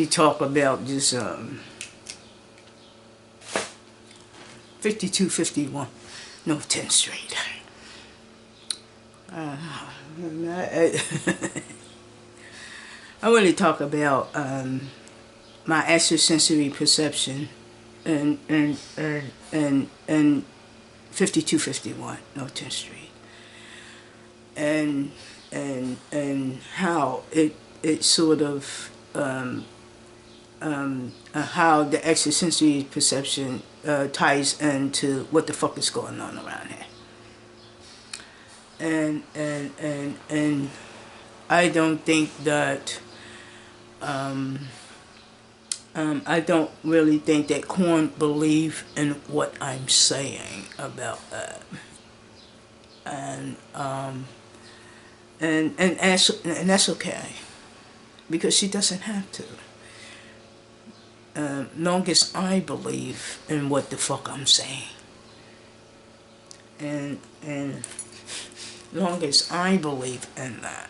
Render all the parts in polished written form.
really talk about this 5251 North 10th Street. I really talk about my extrasensory perception and 5251 North 10th Street, and how it sort of how the extrasensory perception ties into what the fuck is going on around here. And I don't think that I don't really think that Corn believe in what I'm saying about that. And that's okay, because she doesn't have to. Long as I believe in what the fuck I'm saying, and long as I believe in that,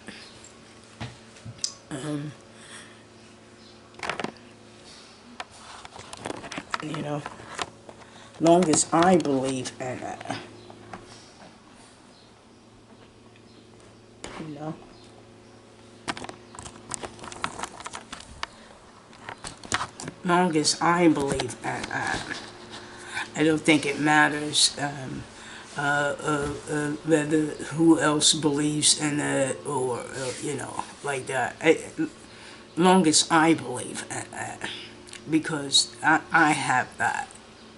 you know, long as I believe in that, you know. Long as I believe in that, I don't think it matters whether who else believes in it, or you know, like that. Long as I believe in that, because I have that,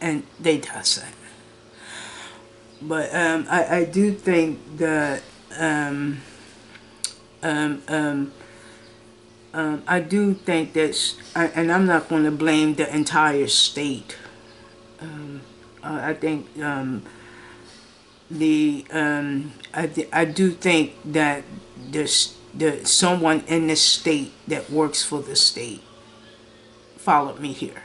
and they doesn't. But I do think that I do think that, and I'm not going to blame the entire state. I think I do think that there's someone in the state that works for the state followed me here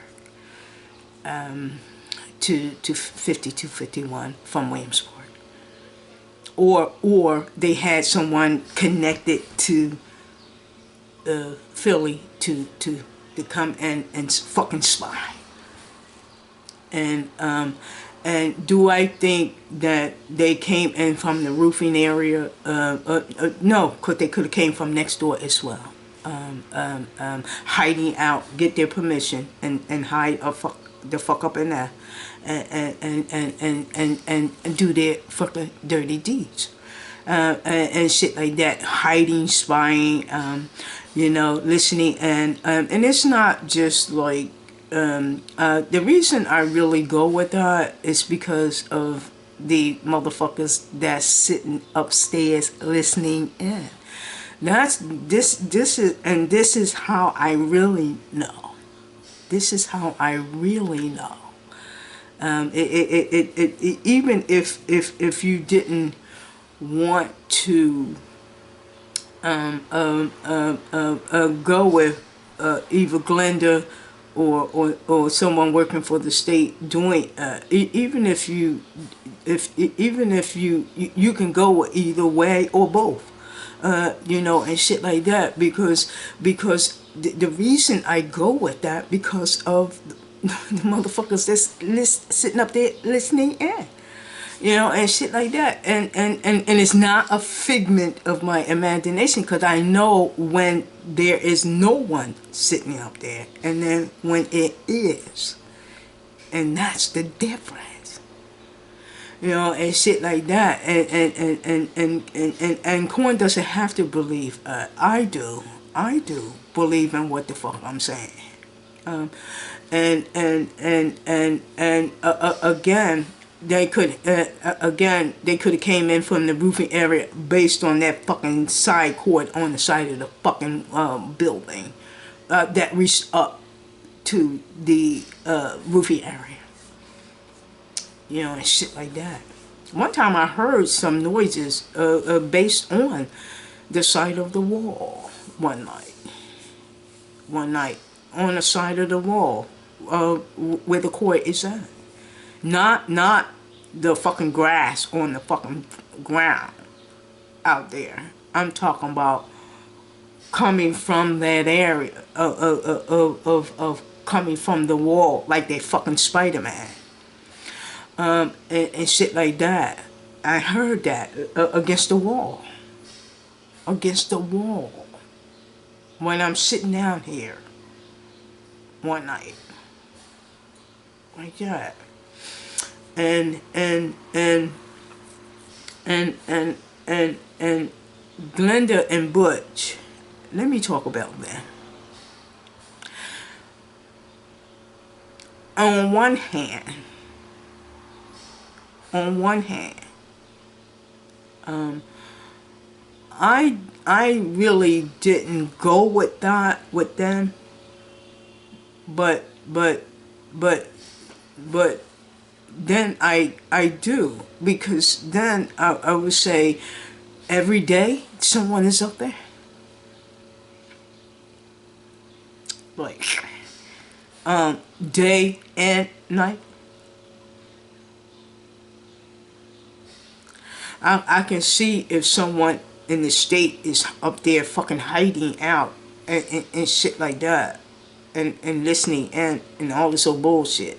to 5251 from Williamsport, or they had someone connected to Philly to come in and fucking spy. And do I think that they came in from the roofing area? No, because they could have came from next door as well. Hiding out, get their permission, and hide the fuck up in there, and do their fucking dirty deeds. And shit like that, hiding, spying, you know, listening, and it's not just like, the reason I really go with that is because of the motherfuckers that's sitting upstairs listening in. This is how I really know. This is how I really know. Even if you didn't want to go with either Glenda or someone working for the state doing, even if you can go with either way or both, you know, and shit like that, because the reason I go with that, because of the motherfuckers that's sitting up there listening in, you know, and shit like that, and it's not a figment of my imagination, because I know when there is no one sitting up there, and then when it is, and that's the difference, you know, and shit like that, and Corn doesn't have to believe. I do believe in what the fuck I'm saying, again. They could have came in from the roofing area based on that fucking side cord on the side of the fucking building that reached up to the roofing area, you know, and shit like that. One time I heard some noises based on the side of the wall one night on the side of the wall where the cord is at. Not the fucking grass on the fucking ground out there. I'm talking about coming from that area of coming from the wall like they fucking Spider-Man, and shit like that. I heard that against the wall, when I'm sitting down here one night like that, and Glenda and Butch. Let me talk about that. On one hand, I really didn't go with that with them, but then I do, because then I would say every day someone is up there, like day and night. I can see if someone in the state is up there fucking hiding out and shit like that, and listening and all this old bullshit,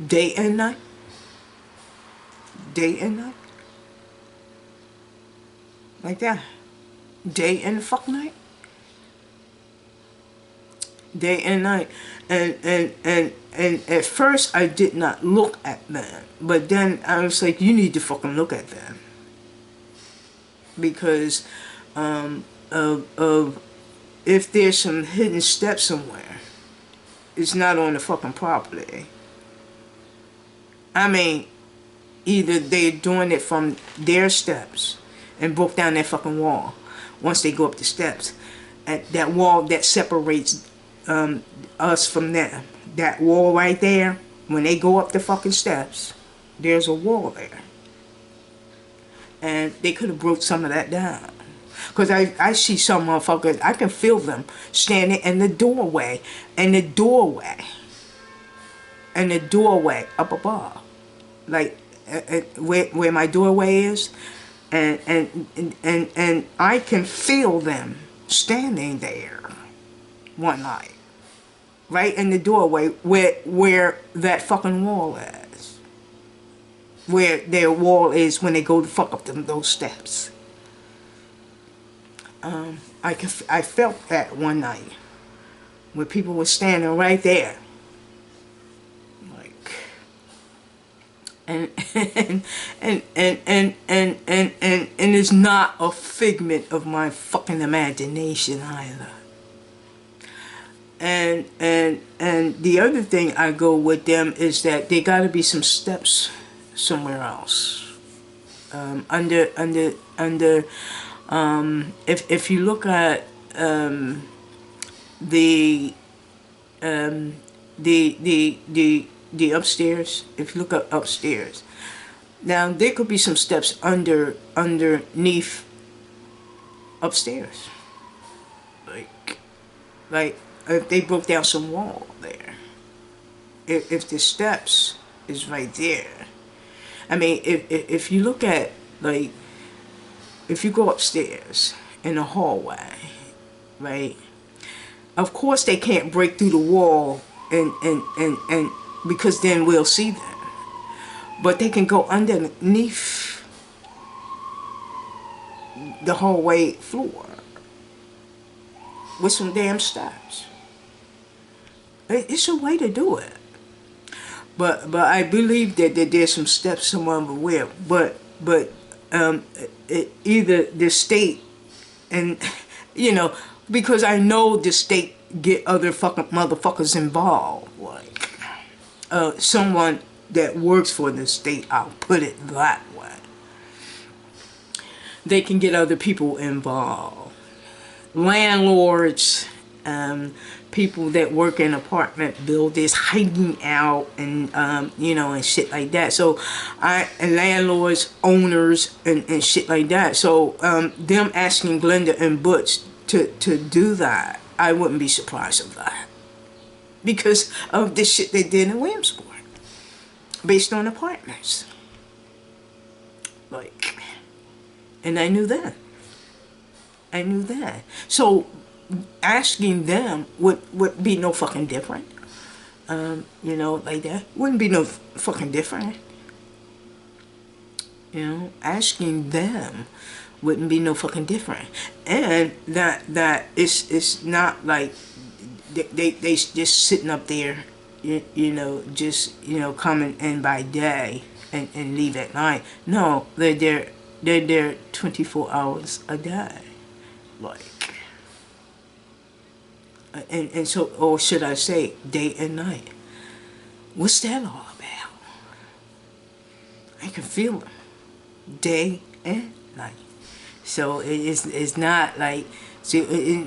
day and night, like that, day and the fuck night, day and night, and at first I did not look at them, but then I was like, you need to fucking look at them, because of if there's some hidden steps somewhere, it's not on the fucking property. I mean, either they're doing it from their steps and broke down that fucking wall once they go up the steps, and that wall that separates us from them, that wall right there, when they go up the fucking steps, there's a wall there, and they could have broke some of that down. Because I see some motherfuckers, I can feel them standing in the doorway, up above, like where my doorway is, and I can feel them standing there one night, right in the doorway where that fucking wall is, where their wall is when they go to fuck up those steps. I felt that one night where people were standing right there, like, and it's not a figment of my fucking imagination either. And the other thing I go with them is that there got to be some steps somewhere else, if you look at the upstairs, if you look up upstairs, now there could be some steps underneath upstairs, like if they broke down some wall there, if the steps is right there. I mean, if you look at, like, if you go upstairs in the hallway, right, of course they can't break through the wall and because then we'll see them, but they can go underneath the hallway floor with some damn steps. It's a way to do it, but I believe that there's some steps somewhere, but either the state, and because I know the state get other fucking motherfuckers involved, like someone that works for the state, I'll put it that way. They can get other people involved, landlords, people that work in apartment buildings hiding out, and and shit like that. So and landlords, owners, and shit like that. So them asking Glenda and Butch to do that, I wouldn't be surprised of that, because of the shit they did in Williamsport based on apartments, like, and I knew that. So asking them would be no fucking different. You know, like that. Wouldn't be no fucking different. You know, asking them wouldn't be no fucking different. And that it's not like they just sitting up there, you know, just, you know, coming in by day and leave at night. No, they're there 24 hours a day, like, and so, or should I say, day and night. What's that all about? I can feel them, day and night. So it's not like, see,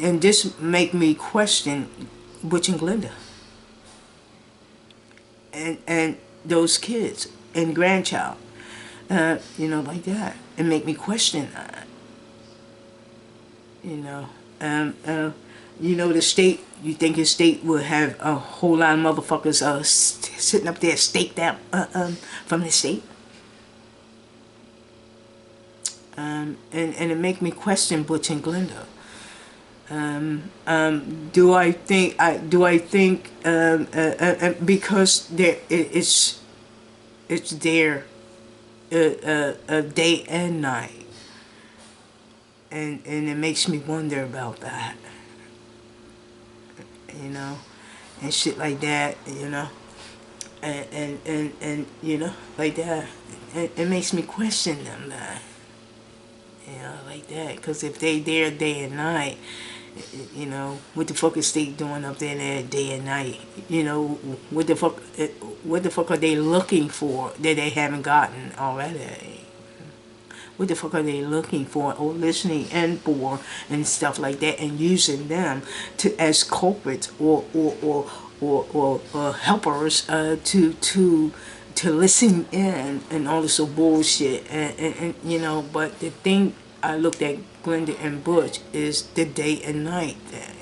and this make me question Butch and Glenda and those kids and grandchild, you know, like that. It make me question that, you know. You know, the state, you think the state will have a whole lot of motherfuckers sitting up there staked out from the state? And it make me question Butch and Glenda. Do I think because it's their day and night, and it makes me wonder about that, you know, and shit like that, you know, and you know, like that. It makes me question them, that, you know, like that. Because if they there day and night, you know, what the fuck is they doing up there day and night? You know, what the fuck are they looking for that they haven't gotten already? What the fuck are they looking for or listening in for and stuff like that, and using them to as culprits or helpers to listen in and all this bullshit, and you know. But the thing I looked at Glenda and Butch is the day and night thing.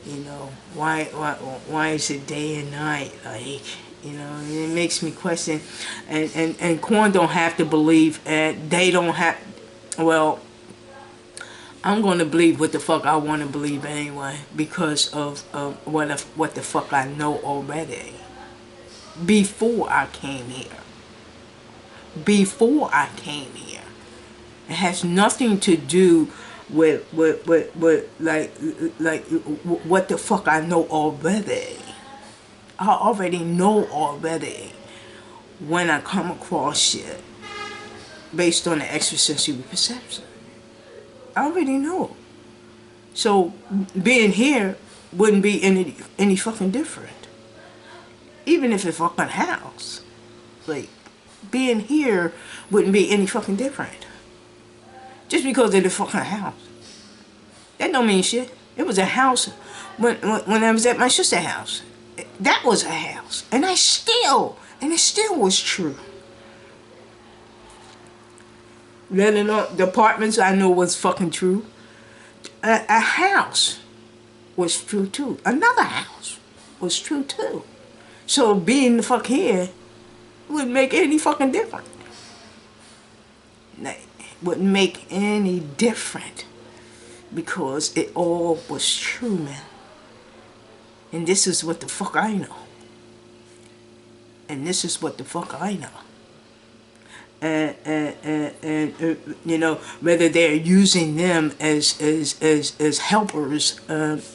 You know, why is it day and night? Like, you know, it makes me question. And Corn don't have to believe, and they don't have. Well, I'm going to believe what the fuck I want to believe anyway, because of what the fuck I know already. Before I came here. Before I came here. It has nothing to do with like what the fuck I know already. I already know already when I come across shit based on the extrasensory perception. I already know. So being here wouldn't be any fucking different. Even if it's a fucking house. Like, being here wouldn't be any fucking different. Just because of the fucking house. That don't mean shit. It was a house when I was at my sister's house. That was a house. And it still was true. Let alone the apartments I know was fucking true. A house was true too. Another house was true too. So being the fuck here wouldn't make any fucking difference. Wouldn't make any difference. Because it all was true, man. And this is what the fuck I know. And this is what the fuck I know. And you know, whether they're using them as helpers,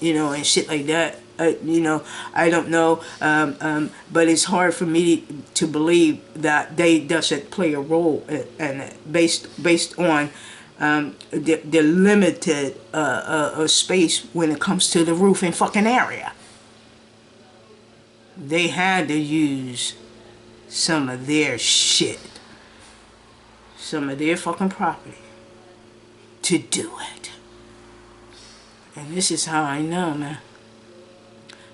you know, and shit like that, you know, I don't know, but it's hard for me to believe that they doesn't play a role, and based on the limited space when it comes to the roofing fucking area. They had to use some of their shit, some of their fucking property to do it. And this is how I know, man.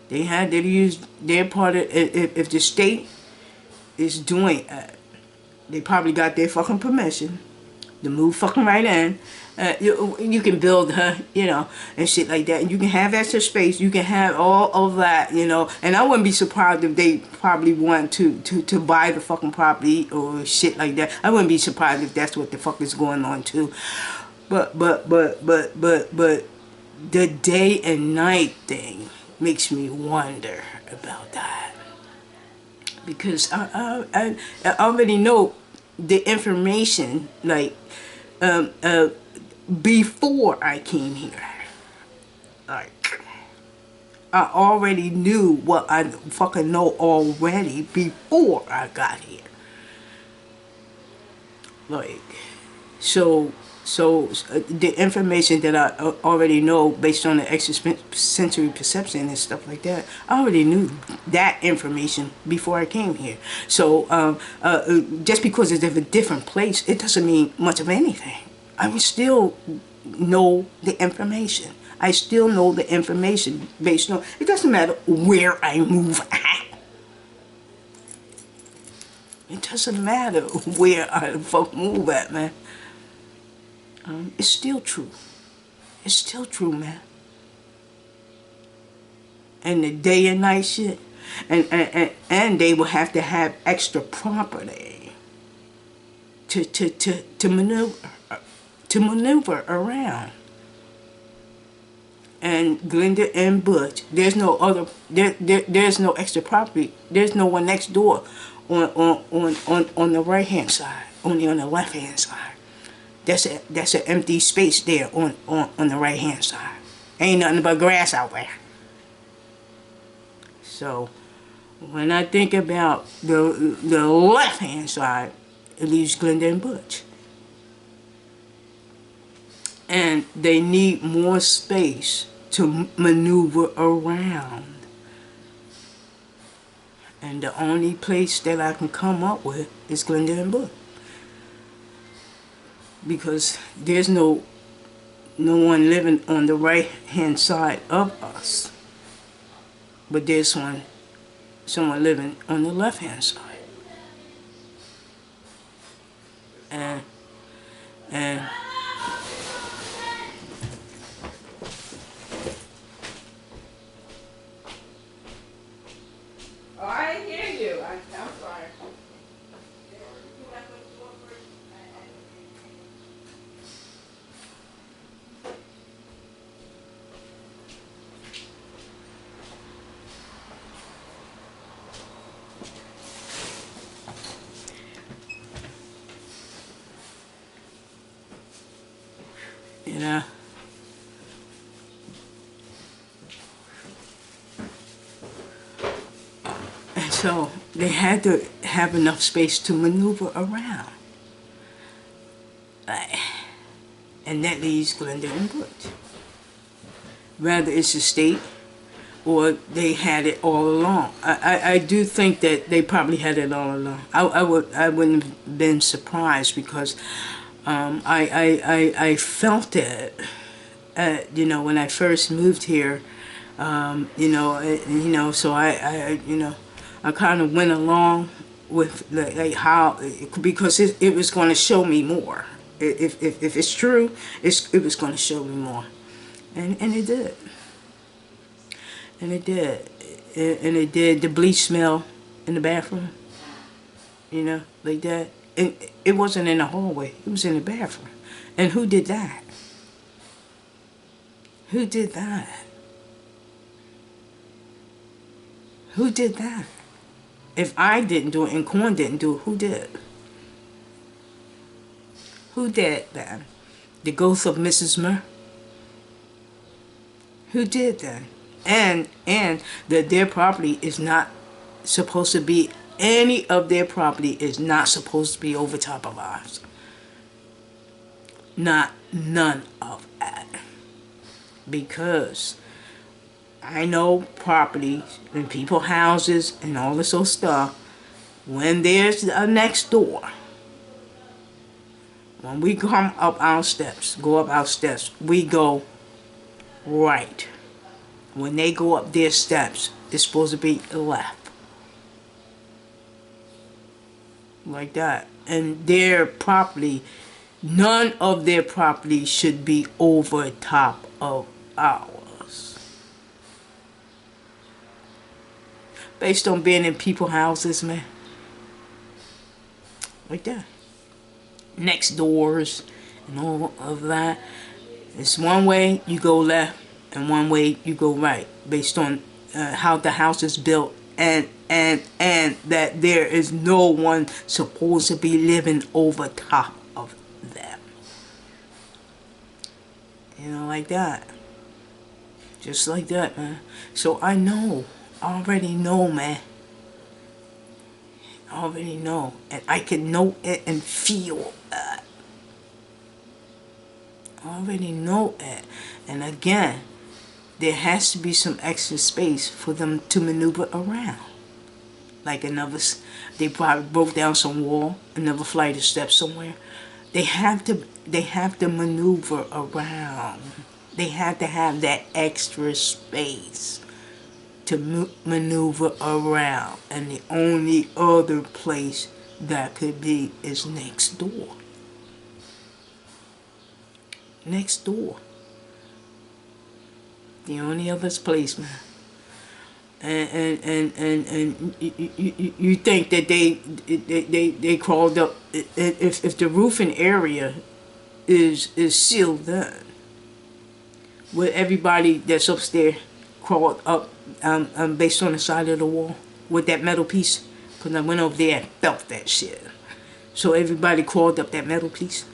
They had to use their part of it. If the state is doing it, they probably got their fucking permission to move fucking right in. You can build her, you know, and shit like that. And you can have extra space. You can have all of that, you know. And I wouldn't be surprised if they probably want to buy the fucking property or shit like that. I wouldn't be surprised if that's what the fuck is going on too. But the day and night thing makes me wonder about that, because I already know the information, like, before I came here. Like, I already knew what I fucking know already before I got here. Like, so the information that I already know based on the extrasensory perception and stuff like that, I already knew that information before I came here. So just because it's a different place, it doesn't mean much of anything. I would still know the information. I still know the information based on, it doesn't matter where I move at. It doesn't matter where I fuck move at, man. It's still true. It's still true, man. And the day and night shit. And they will have to have extra property to maneuver around. And Glenda and Butch, there's no other, there's no extra property. There's no one next door on the right hand side, only on the left hand side. That's an empty space there on the right hand side. Ain't nothing but grass out there. So when I think about the left hand side, it leaves Glenda and Butch. And they need more space to maneuver around. And the only place that I can come up with is Glenda and Butch. Because there's no one living on the right hand side of us. But there's someone living on the left hand side. And oh, I hear you. I'm sorry. You know. And so they had to have enough space to maneuver around. And that leaves Glenda and Butch. Whether it's a state or they had it all along. I do think that they probably had it all along. I wouldn't have been surprised, because I felt it, you know, when I first moved here, you know, so I kind of went along with like how, because it was going to show me more. If it's true, it was going to show me more, and it did, and it did, and it did. The bleach smell in the bathroom, you know, like that. And it wasn't in the hallway; it was in the bathroom. And who did that? Who did that? Who did that? If I didn't do it and Corn didn't do it, who did? Who did that? The ghost of Mrs. Murr? Who did that? And that their property is not supposed to be, any of their property is not supposed to be over top of ours. None of that. Because I know property and people houses and all this old stuff, when there's a next door, when we come up our steps, we go right. When they go up their steps, it's supposed to be left. Like that. And their property, none of their property should be over top of ours. Based on being in people's houses, man. Like that. Next doors and all of that. It's one way, you go left. and one way you go right based on how the house is built, and that there is no one supposed to be living over top of them. You know, like that. Just like that, man. So I know, I already know, man. I already know, and I can know it and feel that. I already know it. And again, there has to be some extra space for them to maneuver around. Like they probably broke down some wall, another flight of steps somewhere. They have to maneuver around. They have to have that extra space to maneuver around. And the only other place that could be is next door. Next door. The only other place, man. And you think that they crawled up, if the roofing area is sealed then, would everybody that's upstairs crawled up based on the side of the wall with that metal piece? Because I went over there and felt that shit. So everybody crawled up that metal piece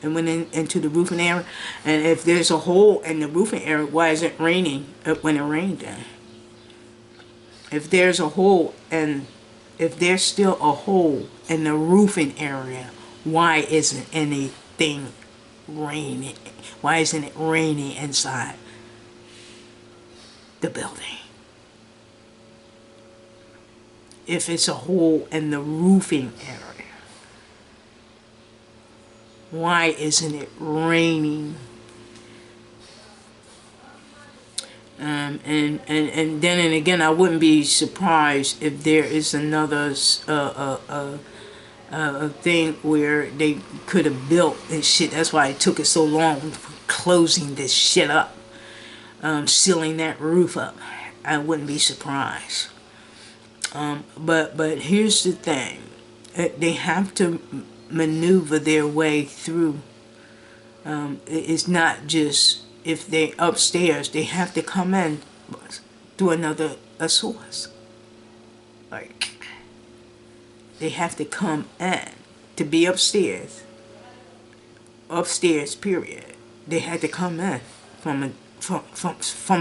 and went into the roofing area. And if there's a hole in the roofing area, why is it raining when it rained then? If there's a hole, and if there's still a hole in the roofing area, why isn't anything raining? Why isn't it raining inside the building? If it's a hole in the roofing area, why isn't it raining? And then and again, I wouldn't be surprised if there is another thing where they could have built this shit. That's why it took it so long closing this shit up, sealing that roof up. I wouldn't be surprised. But here's the thing: they have to maneuver their way through. It's not just if they upstairs, they have to come in through a source. Like, they have to come in to be upstairs. Upstairs, period. They had to come in from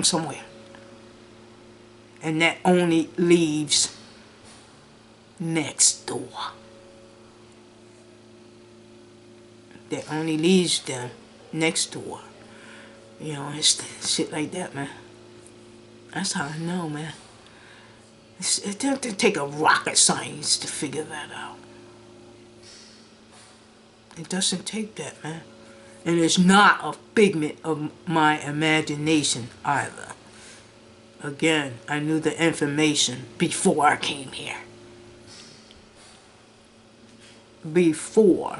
somewhere. And that only leaves next door. That only leaves them next door. You know, it's shit like that, man. That's how I know, man. It doesn't take a rocket science to figure that out. It doesn't take that, man. And it's not a figment of my imagination either. Again, I knew the information before I came here. Before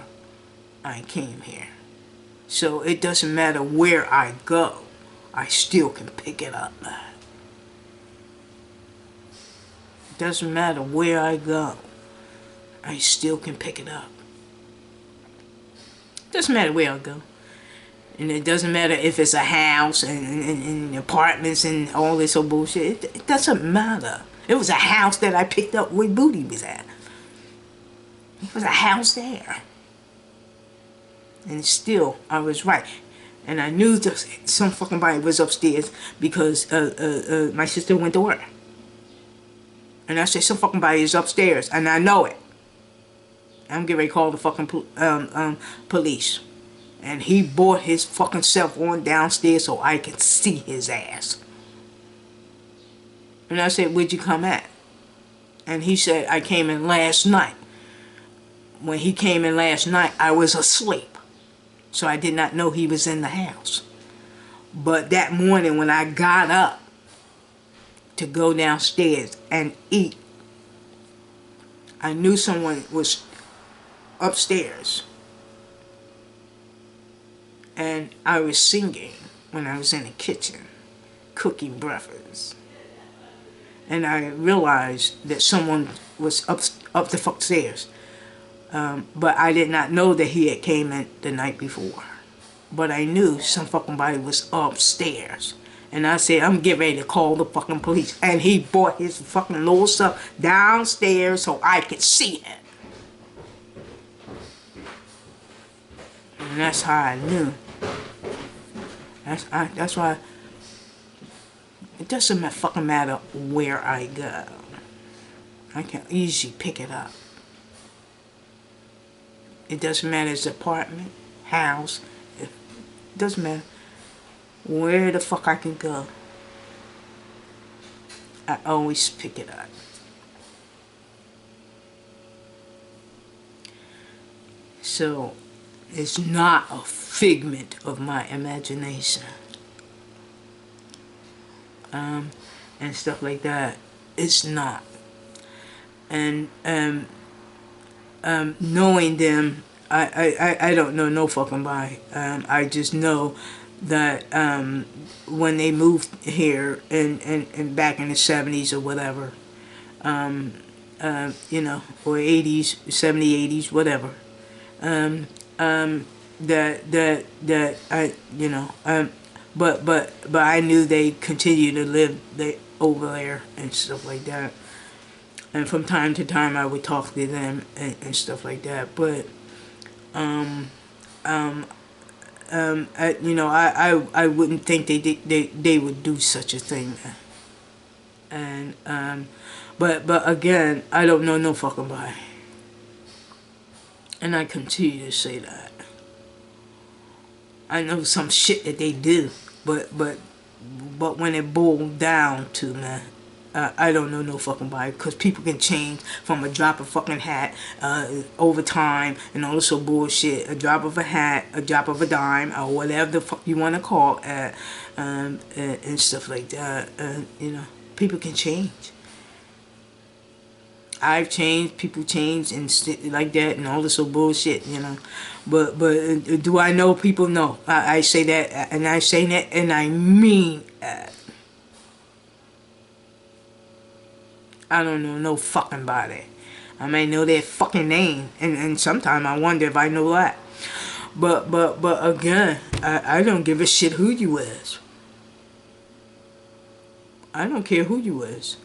I came here. So it doesn't matter where I go, I still can pick it up. It doesn't matter where I go, I still can pick it up. It doesn't matter where I go. And it doesn't matter if it's a house and apartments and all this old bullshit. It doesn't matter. It was a house that I picked up where Booty was at. It was a house there. And still, I was right. And I knew some fucking body was upstairs because my sister went to work. And I said, some fucking body is upstairs. And I know it. I'm getting ready to call the fucking police. And he brought his fucking self on downstairs so I could see his ass. And I said, where'd you come at? And he said, I came in last night. When he came in last night, I was asleep. So I did not know he was in the house. But that morning when I got up to go downstairs and eat, I knew someone was upstairs. And I was singing when I was in the kitchen, cooking breakfast. And I realized that someone was up the fuck stairs. But I did not know that he had came in the night before. But I knew some fucking body was upstairs. And I said, I'm getting ready to call the fucking police. And he brought his fucking little stuff downstairs so I could see it. And that's how I knew. That's why it doesn't fucking matter where I go. I can easily pick it up. It doesn't matter if it's apartment, house. It doesn't matter where the fuck I can go. I always pick it up. So it's not a figment of my imagination. And stuff like that. It's not. And knowing them, I don't know no fucking body. I just know that when they moved here and back in the 70s or whatever, you know, or 80s, 70s, 80s, whatever, that I, you know, but I knew they continued to live over there and stuff like that. And from time to time, I would talk to them and stuff like that. But, you know, I wouldn't think they would do such a thing. And, but again, I don't know no fucking body. And I continue to say that. I know some shit that they do, but when it boiled down to, man, I don't know no fucking body, because people can change from a drop of fucking hat over time and all this bullshit. A drop of a hat, a drop of a dime, or whatever the fuck you want to call it, and stuff like that. You know, people can change. I've changed, people change, and like that, and all this bullshit, you know. But do I know people? No. I say that, and I say that, and I mean that. I don't know no fucking body. I may know their fucking name, and sometimes I wonder if I know that. But again, I don't give a shit who you is. I don't care who you is.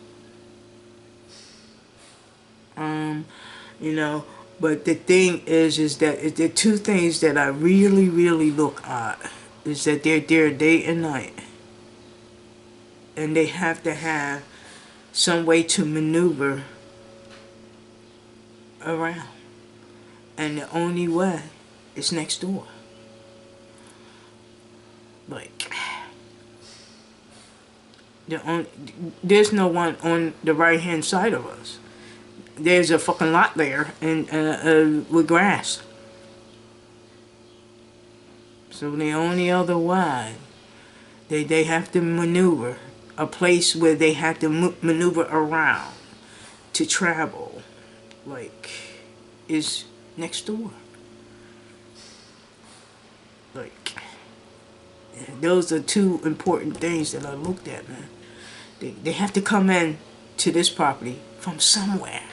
You know, but the thing is that the two things that I really look at is that they're there day and night, and they have to have some way to maneuver around, and the only way is next door. Like, there's no one on the right hand side of us. There's a fucking lot there, and with grass. So the only other way they have to maneuver, a place where they have to maneuver around to travel, like, is next door. Like, those are two important things that I looked at, man. They have to come in to this property from somewhere.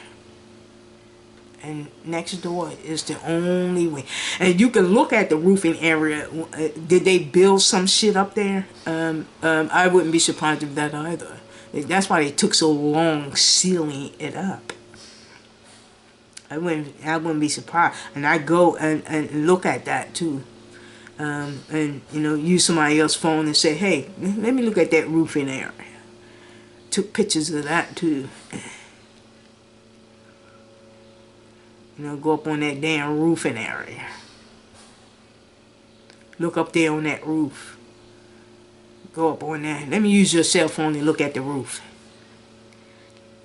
And next door is the only way. And you can look at the roofing area. Did they build some shit up there? I wouldn't be surprised if that either. That's why they took so long sealing it up. I wouldn't be surprised. And I go and look at that too. And you know, use somebody else's phone and say, hey, let me look at that roofing area. Took pictures of that too. You know, go up on that damn roofing area. Look up there on that roof. Go up on there. Let me use your cell phone and look at the roof.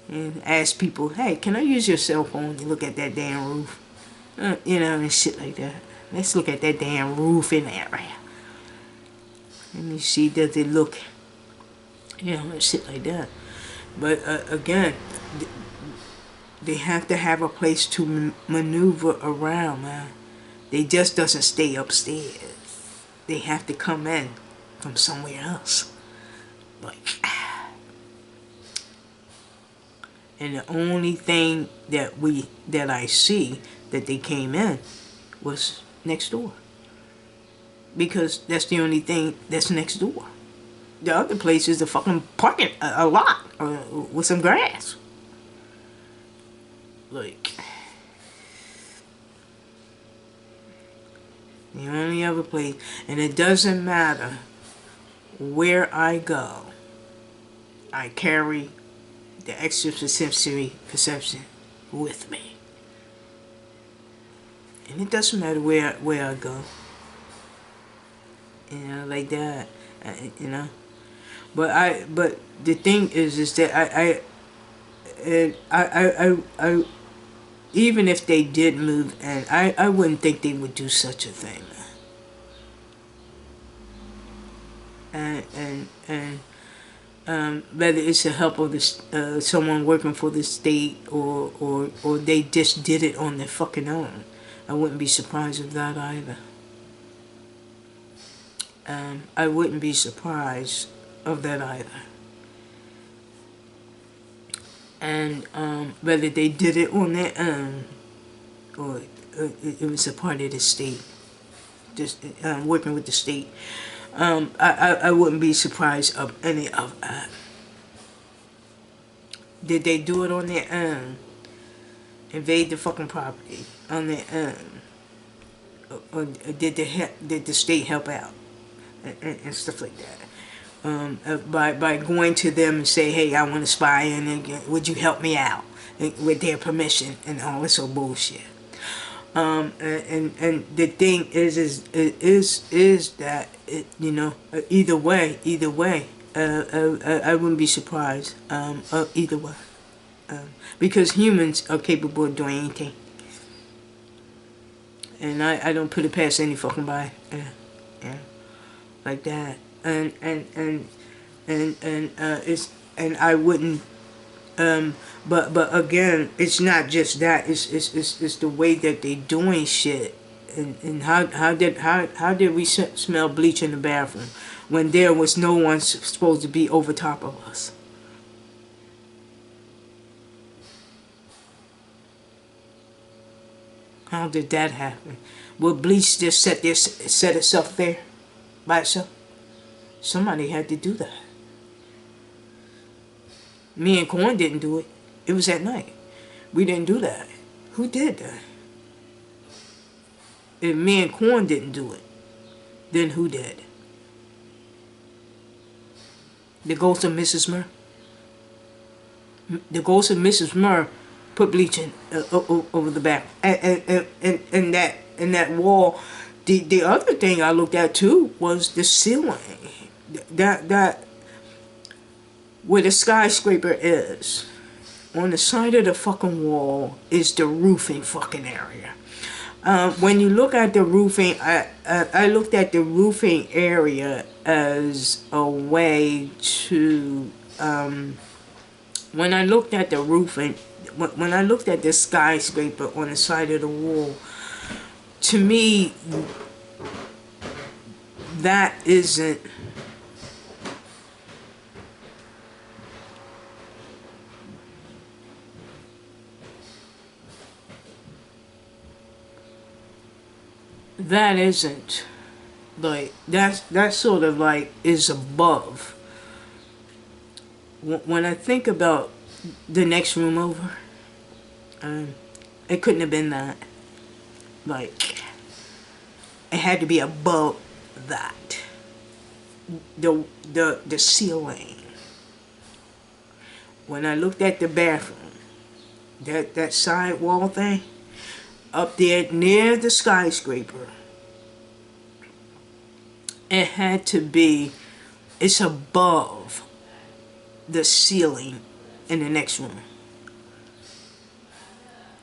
And ask people, hey, can I use your cell phone to look at that damn roof? You know, and shit like that. Let's look at that damn roofing area. Let me see, does it look, you know, and shit like that. But again, they have to have a place to maneuver around, man. They just doesn't stay upstairs. They have to come in from somewhere else. Like, and the only thing that I see that they came in was next door. Because that's the only thing that's next door. The other place is a fucking parking a lot with some grass. Like, the only other place, and it doesn't matter where I go, I carry the extrasensory perception with me. And it doesn't matter where I go. You know, like that. You know. But the thing is that I even if they did move, and I wouldn't think they would do such a thing. And whether it's the help of the someone working for the state or they just did it on their fucking own, I wouldn't be surprised of that either. I wouldn't be surprised of that either. And whether they did it on their own or it was a part of the state, just working with the state, I wouldn't be surprised of any of that. Did they do it on their own? Invade the fucking property on their own? Or did the state help out? And stuff like that. By going to them and say, hey, I want to spy in, and would you help me out? And with their permission and all this old bullshit. And the thing is that you know, either way, I wouldn't be surprised either way, because humans are capable of doing anything, and I don't put it past any fucking body, yeah, like that, and it's, and I wouldn't. But again, it's not just that. It's the way that they doing shit, and how did we smell bleach in the bathroom when there was no one supposed to be over top of us? How did that happen? Will bleach just set itself there by itself? Somebody had to do that. Me and Corn didn't do it. It was at night. We didn't do that. Who did that? If me and Corn didn't do it, then who did? The ghost of Mrs. Murr. The ghost of Mrs. Murr put bleach in over the back, and that wall. The other thing I looked at too was the ceiling. That where the skyscraper is, on the side of the fucking wall is the roofing fucking area. When you look at the roofing, I looked at the roofing area as a way to, when I looked at the roofing, when I looked at the skyscraper on the side of the wall, to me, that isn't, like, that's sort of like is above. When I think about the next room over, it couldn't have been that. Like, it had to be above that. The ceiling. When I looked at the bathroom, that side wall thing, up there near the skyscraper, it had to be, it's above the ceiling in the next room.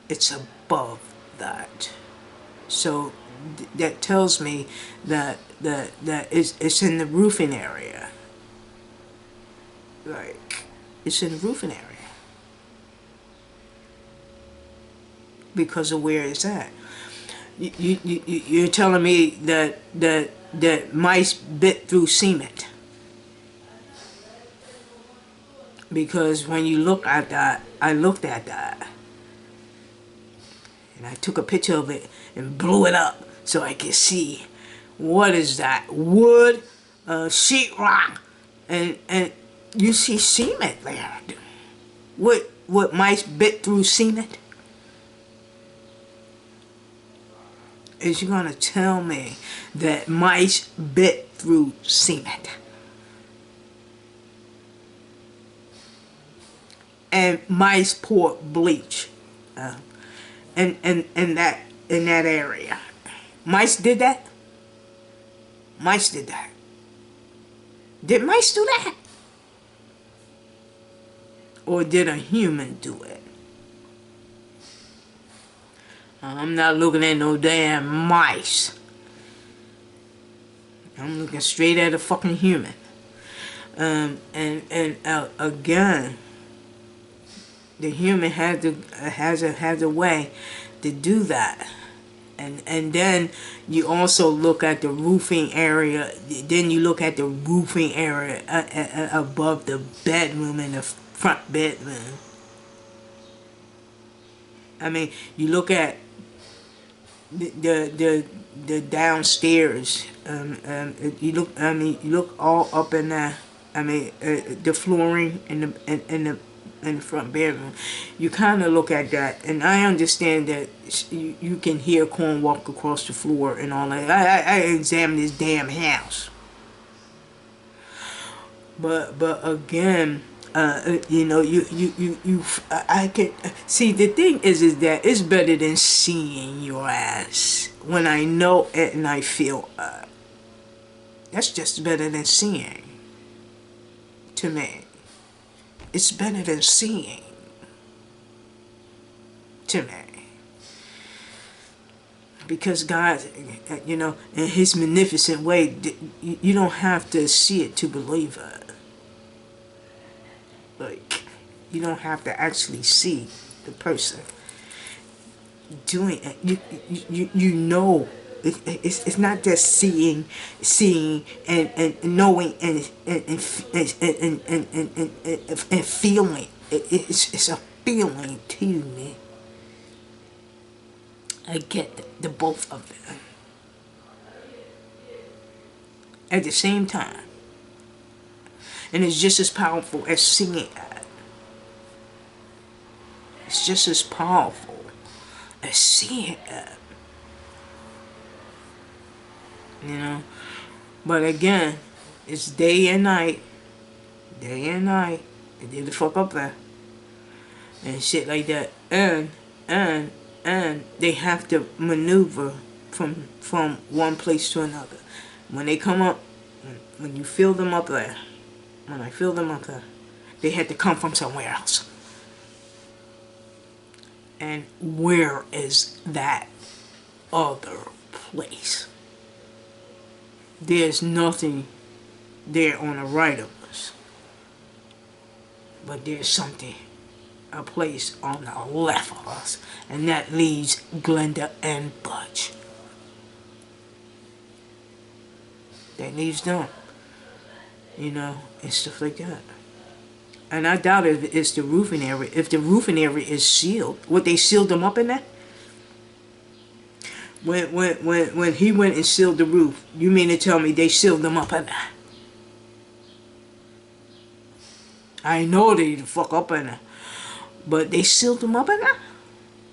It's above that. So that tells me that it's in the roofing area. Like, it's in the roofing area. Because of where it's at. You're telling me that mice bit through cement. Because when you look at that, I looked at that. And I took a picture of it and blew it up so I could see what is that? Wood, sheetrock, and you see cement there. What mice bit through cement? Is you gonna tell me that mice bit through cement? And mice pour bleach in that area. Mice did that? Mice did that. Did mice do that? Or did a human do it? I'm not looking at no damn mice. I'm looking straight at a fucking human. Again, the human has a way to do that. And then you also look at the roofing area. Then you look at the roofing area above the bedroom and the front bedroom. I mean, you look at the downstairs. You look all up in there. I mean, the flooring in the front bedroom. You kind of look at that, and I understand that you can hear corn walk across the floor and all that. I examine this damn house, but again, you know, I can see. The thing is that it's better than seeing your ass when I know it and I feel. That's just better than seeing. To me, it's better than seeing. To me, because God, you know, in His magnificent way, you don't have to see it to believe it. Like, you don't have to actually see the person doing it. You know, it's not just seeing and knowing and feeling. It's a feeling to me. I get the both of them at the same time. And it's just as powerful as seeing it. It's just as powerful as seeing it. You know? But again, it's day and night. Day and night. They did the fuck up there. And shit like that. And they have to maneuver from one place to another. When they come up, when you feel them up there, when I feel them up there, they had to come from somewhere else. And where is that other place? There's nothing there on the right of us. But there's something, a place on the left of us. And that leaves Glenda and Butch. That leaves them. You know, and stuff like that. And I doubt if it's the roofing area. If the roofing area is sealed, would they seal them up in that? When he went and sealed the roof, you mean to tell me they sealed them up in that? I know they the fuck up in there, but they sealed them up in there.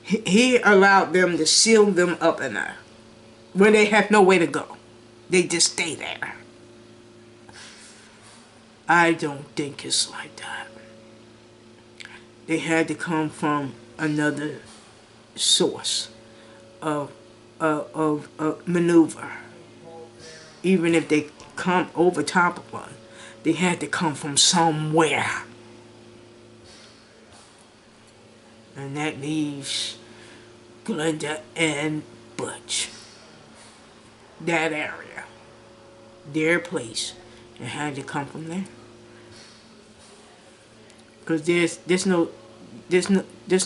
He allowed them to seal them up in there, where they have nowhere to go. They just stay there. I don't think it's like that. They had to come from another source of maneuver. Even if they come over top of one, they had to come from somewhere. And that leaves Glenda and Butch. That area. Their place. It had to come from there. Because there's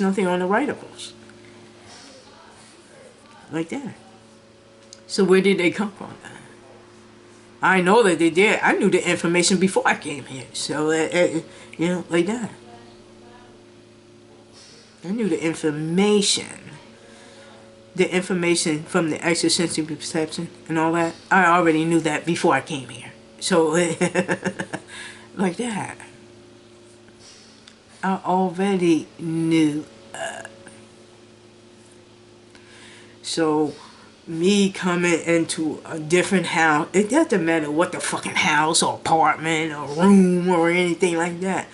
nothing on the right of us. Like that. So where did they come from? I know that they did. I knew the information before I came here. So, you know, like that. I knew the information. The information from the extrasensory perception and all that. I already knew that before I came here. So, like that. I already knew. So me coming into a different house, it doesn't matter what the fucking house or apartment or room or anything like that.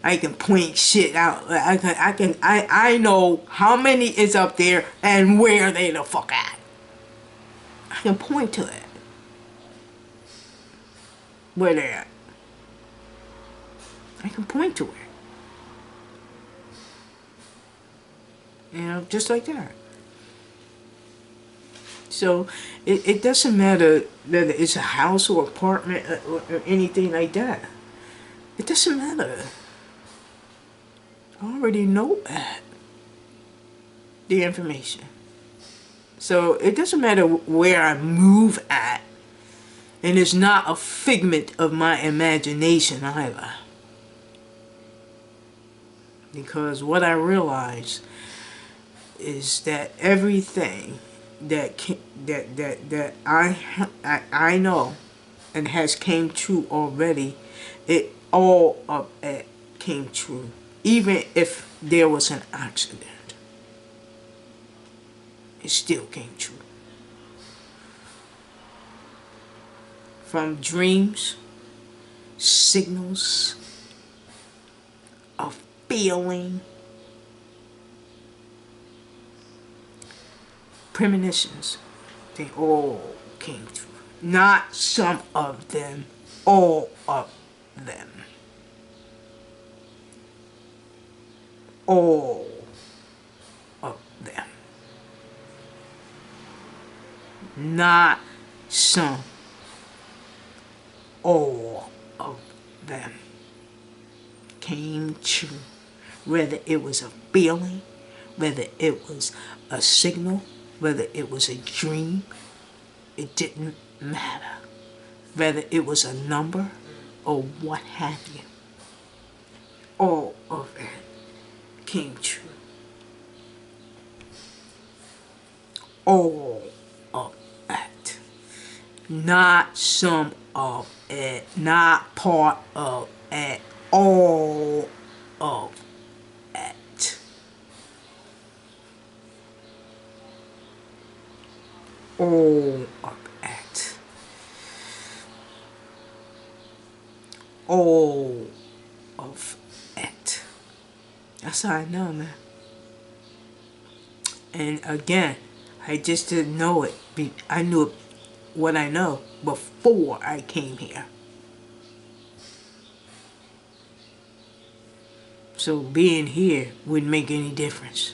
I can point shit out. I know how many is up there and where they the fuck at. I can point to it. Where they at. I can point to it. You know, just like that. So it doesn't matter whether it's a house or apartment or anything like that. It doesn't matter. I already know that. The information. So it doesn't matter where I move at. And it's not a figment of my imagination either. Because what I realize is that everything that I know and has came true already, it all of it came true. Even if there was an accident, it still came true. From dreams, signals, a feeling, premonitions, they all came true. Not some of them, all of them. All of them. Not some, all of them came true. Whether it was a feeling, whether it was a signal, whether it was a dream, it didn't matter. Whether it was a number or what have you. All of it came true. All of it. Not some of it. Not part of it. All of it. All of it. All of it. That's how I know, man. And again, I just didn't know it. I knew what I know before I came here. So being here wouldn't make any difference.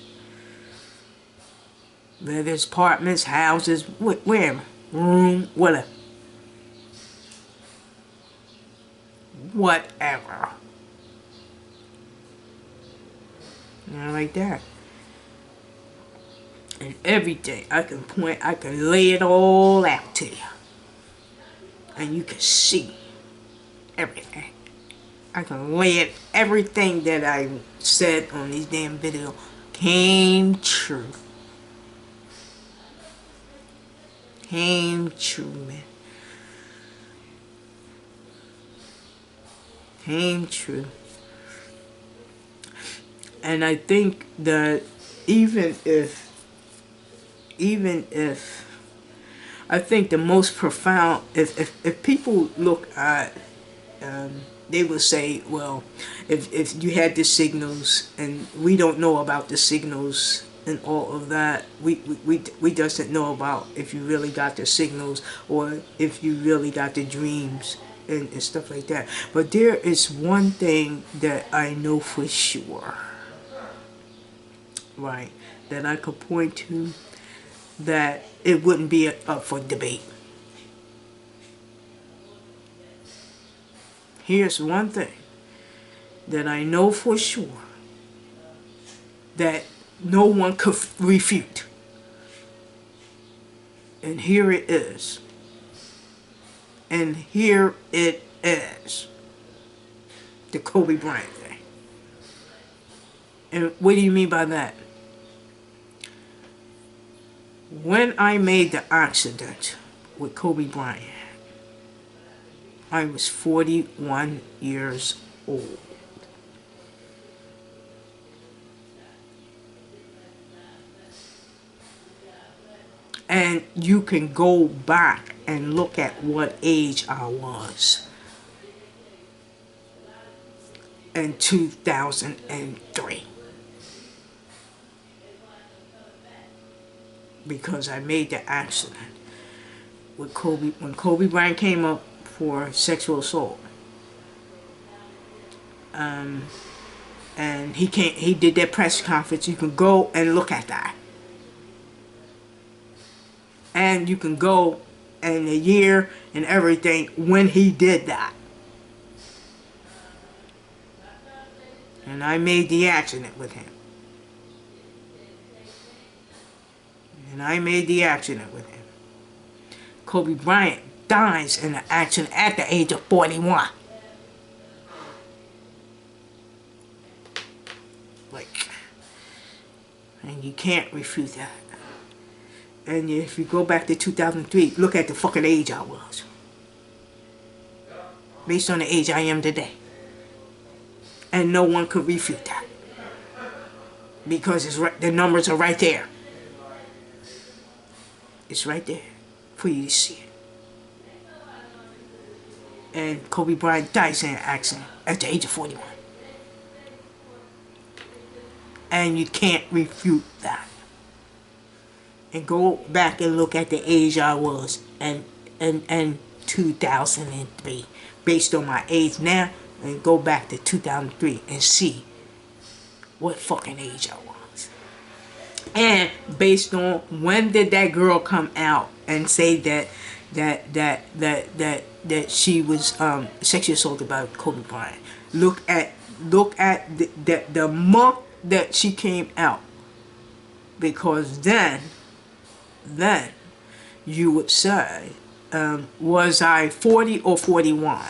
Whether it's apartments, houses, wherever, room, whatever. Whatever. You know, like that. And everything, I can lay it all out to you. And you can see everything. I can lay it, everything that I said on these damn videos came true. Came true, man. Came true. And I think that even if I think the most profound, if people look at, they will say, well, if you had the signals and we don't know about the signals and all of that, we doesn't know about if you really got the signals or if you really got the dreams and stuff like that. But there is one thing that I know for sure, right, that I could point to, that it wouldn't be up for debate. Here's one thing that I know for sure that no one could refute. And here it is. And here it is. The Kobe Bryant thing. And what do you mean by that? When I made the accident with Kobe Bryant, I was 41 years old. And you can go back and look at what age I was in 2003. Because I made the accident with Kobe, when Kobe Bryant came up for sexual assault. And he did that press conference. You can go and look at that. And you can go and the year and everything when he did that. And I made the accident with him. And I made the accident with him. Kobe Bryant dies in an accident at the age of 41. Like, and you can't refute that. And if you go back to 2003, look at the fucking age I was. Based on the age I am today. And no one could refute that. Because it's right, the numbers are right there. It's right there for you to see it. And Kobe Bryant dies in an accident at the age of 41. And you can't refute that. And go back and look at the age I was in 2003. Based on my age now, and go back to 2003 and see what fucking age I was. And based on when did that girl come out and say that she was sexually assaulted by Kobe Bryant. Look at the month that she came out. Because then you would say, was I 40 or 41?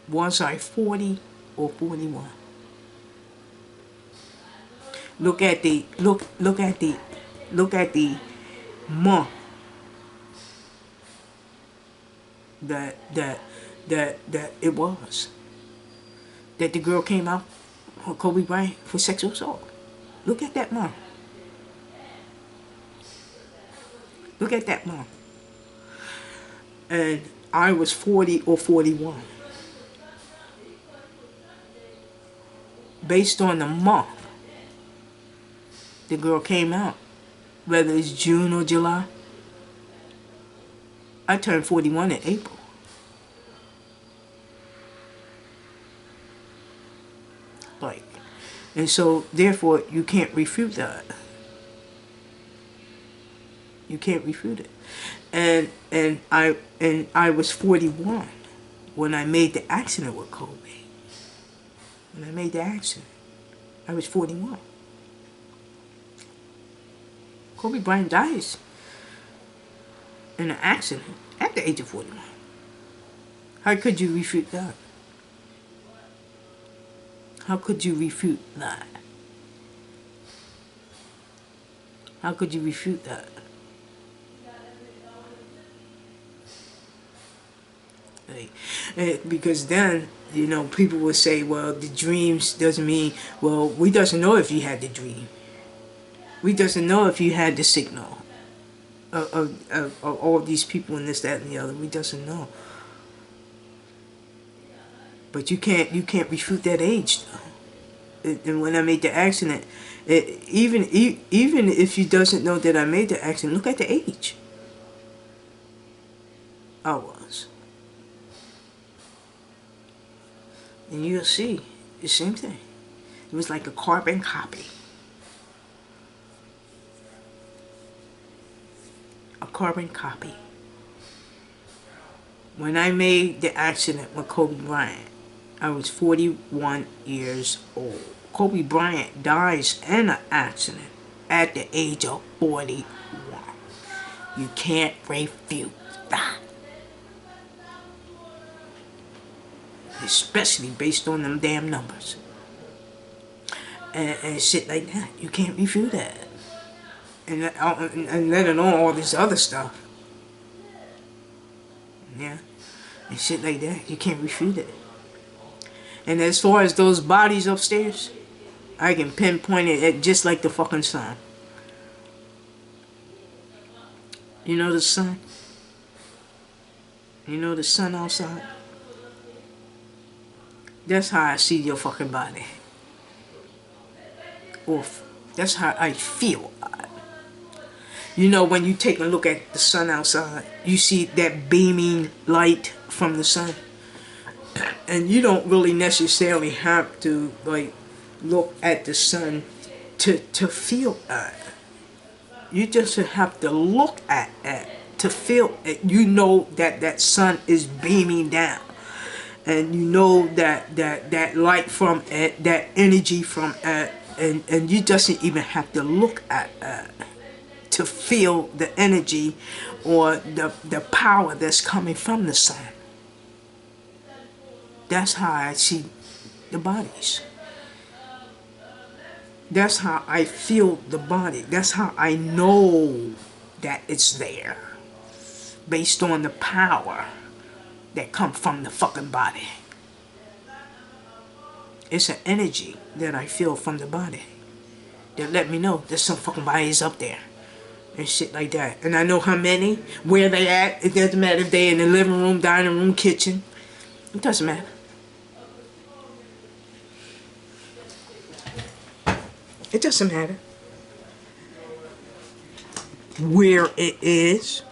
Was I 40 or 41? Look at the month that it was that the girl came out for Kobe Bryant for sexual assault. Look at that month. Look at that month. And I was 40 or 41. Based on the month the girl came out, whether it's June or July. I turned 41 in April. Like, and so therefore you can't refute that. You can't refute it. And I was 41 when I made the accident with Kobe. When I made the accident, I was 41. Kobe Bryant dies in an accident at the age of 41. How could you refute that? How could you refute that? How could you refute that? Because then, you know, people will say, well, the dreams doesn't mean, well, we doesn't know if you had the dream. We doesn't know if you had the signal of all these people and this, that, and the other. We doesn't know. But you can't refute that age, though. And when I made the accident, even if you doesn't know that I made the accident, look at the age I was. And you'll see the same thing. It was like a carbon copy. A carbon copy. When I made the accident with Kobe Bryant, I was 41 years old. Kobe Bryant dies in an accident at the age of 41. You can't refute that. Especially based on them damn numbers. And shit like that. You can't refute that. And let alone all this other stuff. Yeah. and shit like that. You can't refute it. And as far as those bodies upstairs, I can pinpoint it at just like the fucking sun. You know the sun? You know the sun outside? That's how I see your fucking body. Or that's how I feel. You know, when you take a look at the sun outside, you see that beaming light from the sun. And you don't really necessarily have to, like, look at the sun to feel it. You just have to look at it to feel it. You know that that sun is beaming down. And you know that light from it, that energy from it. And you just even have to look at it to feel the energy or the power that's coming from the sun. That's how I see the bodies. That's how I feel the body. That's how I know that it's there. Based on the power that comes from the fucking body. It's an energy that I feel from the body that let me know there's some fucking bodies up there. And shit like that. And I know how many, where they at. It doesn't matter if they're in the living room, dining room, kitchen. It doesn't matter. It doesn't matter where it is.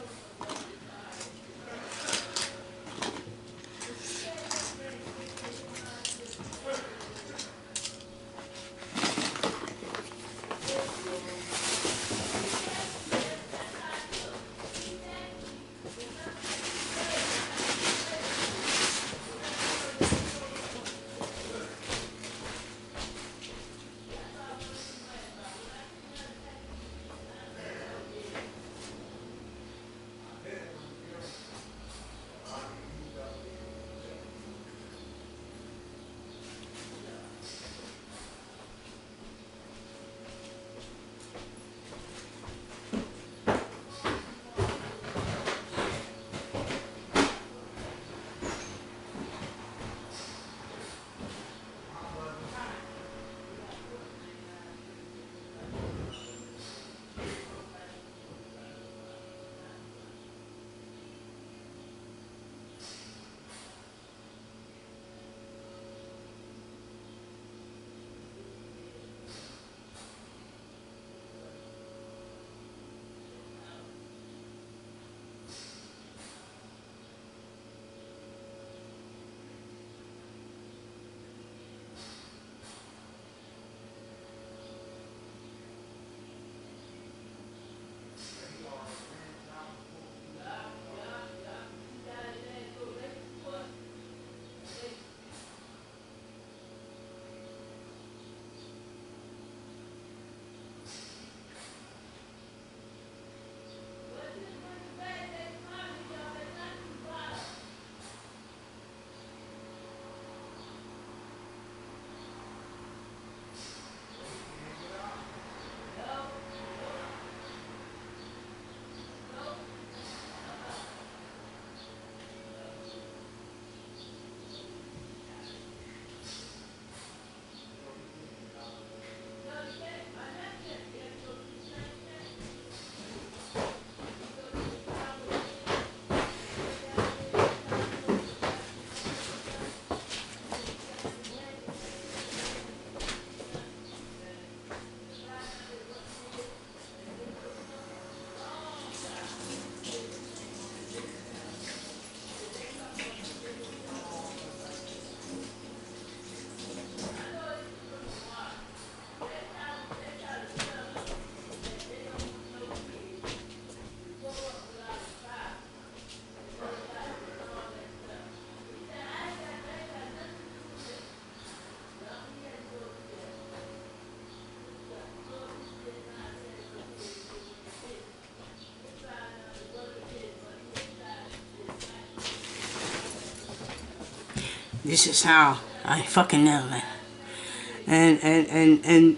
This is how I fucking know, man.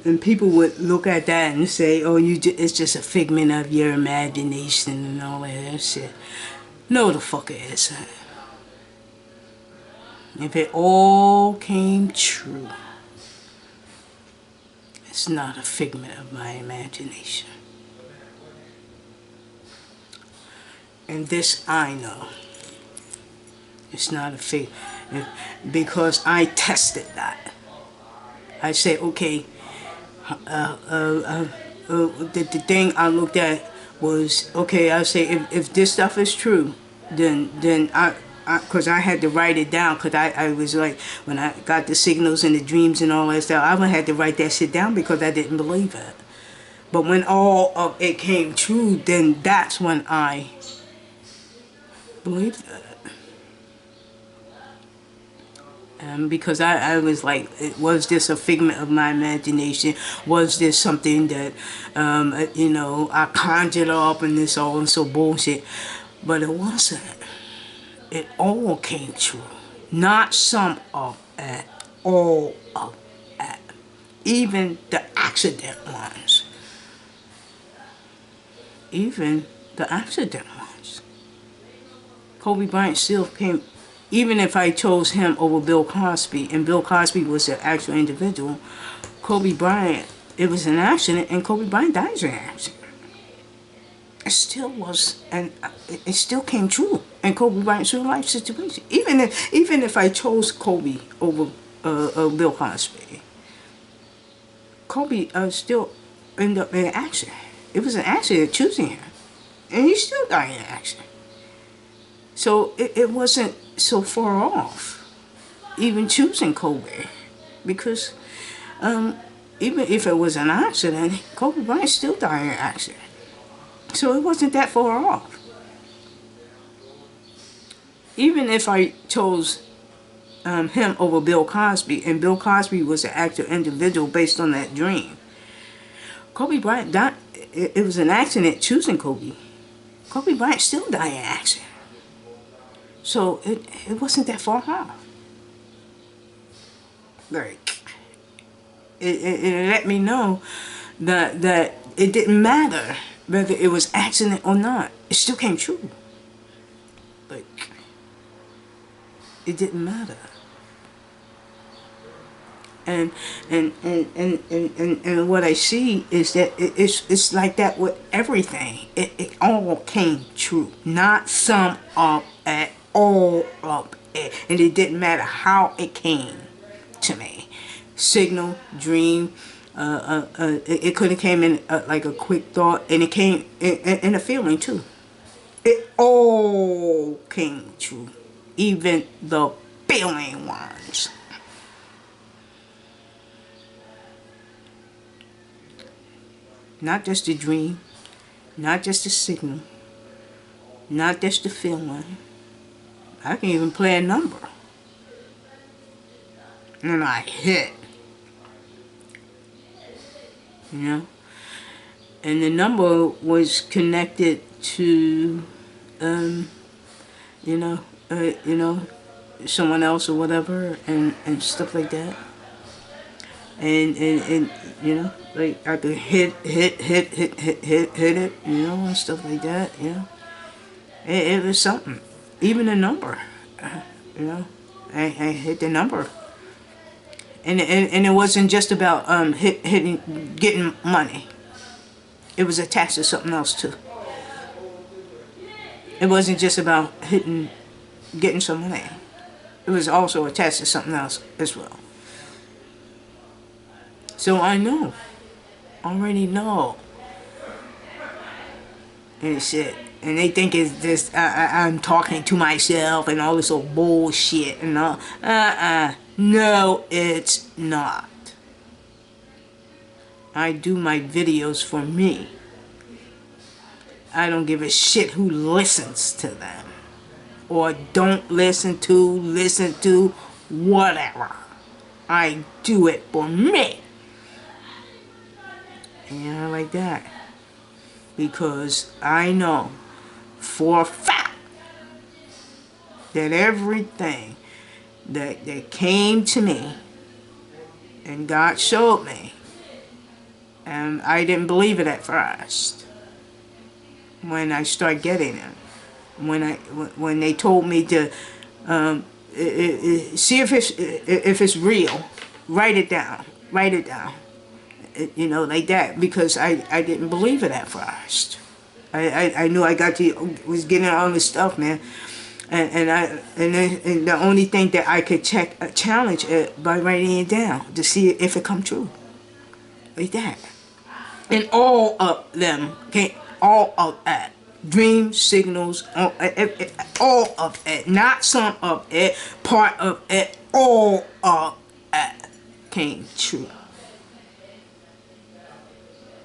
And people would look at that and say, oh, it's just a figment of your imagination and all that shit. No, the fuck it is. if it all came true, it's not a figment of my imagination. And this I know. It's not a figment. Because I tested that. I said, okay, the thing I looked at was, okay, I say, if this stuff is true, then because I had to write it down, because I was like, when I got the signals and the dreams and all that stuff, I had to write that shit down because I didn't believe it. But when all of it came true, then that's when I believed it. Because I was like, was this a figment of my imagination? Was this something that, you know, I conjured up and this all and so bullshit? But it wasn't. It all came true. Not some of it, all of it. Even the accident ones. Even the accident ones. Kobe Bryant still came. Even if I chose him over Bill Cosby, and Bill Cosby was an actual individual, Kobe Bryant, it was an accident, and Kobe Bryant died in an accident. It still was, and it still came true in Kobe Bryant's real life situation. Even if I chose Kobe over Bill Cosby, Kobe still ended up in an accident. It was an accident choosing him, and he still died in an accident. So it wasn't so far off, even choosing Kobe, because even if it was an accident, Kobe Bryant still died in an accident. So it wasn't that far off. Even if I chose him over Bill Cosby, and Bill Cosby was an actual individual based on that dream, Kobe Bryant died. It was an accident choosing Kobe. Kobe Bryant still died in an accident. So it wasn't that far off. Like, it let me know that it didn't matter whether it was accident or not. It still came true. Like, it didn't matter. And what I see is that it's like that with everything. It all came true. Not some of it. All of it, and it didn't matter how it came to me. Signal, dream, it could have came in like a quick thought, and it came in a feeling too. It all came true, even the feeling ones. Not just the dream, not just the signal, not just the feeling. I can even play a number. And I hit. You know? And the number was connected to, you know, someone else or whatever, and stuff like that. And you know, like I could hit it, you know, and stuff like that, you know. It was something. Even the number, you know, I hit the number, and it wasn't just about getting money. It was attached to something else too. It wasn't just about getting some money. It was also attached to something else as well. So I know, already know, and shit. And they think it's just, I'm talking to myself and all this old bullshit and all. No, it's not. I do my videos for me. I don't give a shit who listens to them. Or don't listen to, whatever. I do it for me. You know, like that. Because I know for a fact that everything that came to me and God showed me, and I didn't believe it at first when I started getting it. When they told me to See if it's real. Write it down. Write it down. You know, like that, because I didn't believe it at first. I knew I was getting all this stuff, man, and the only thing that I could challenge it by writing it down to see if it come true, like that. And all of them, okay, all of that, dream signals, all of it, not some of it, part of it, all of it came true.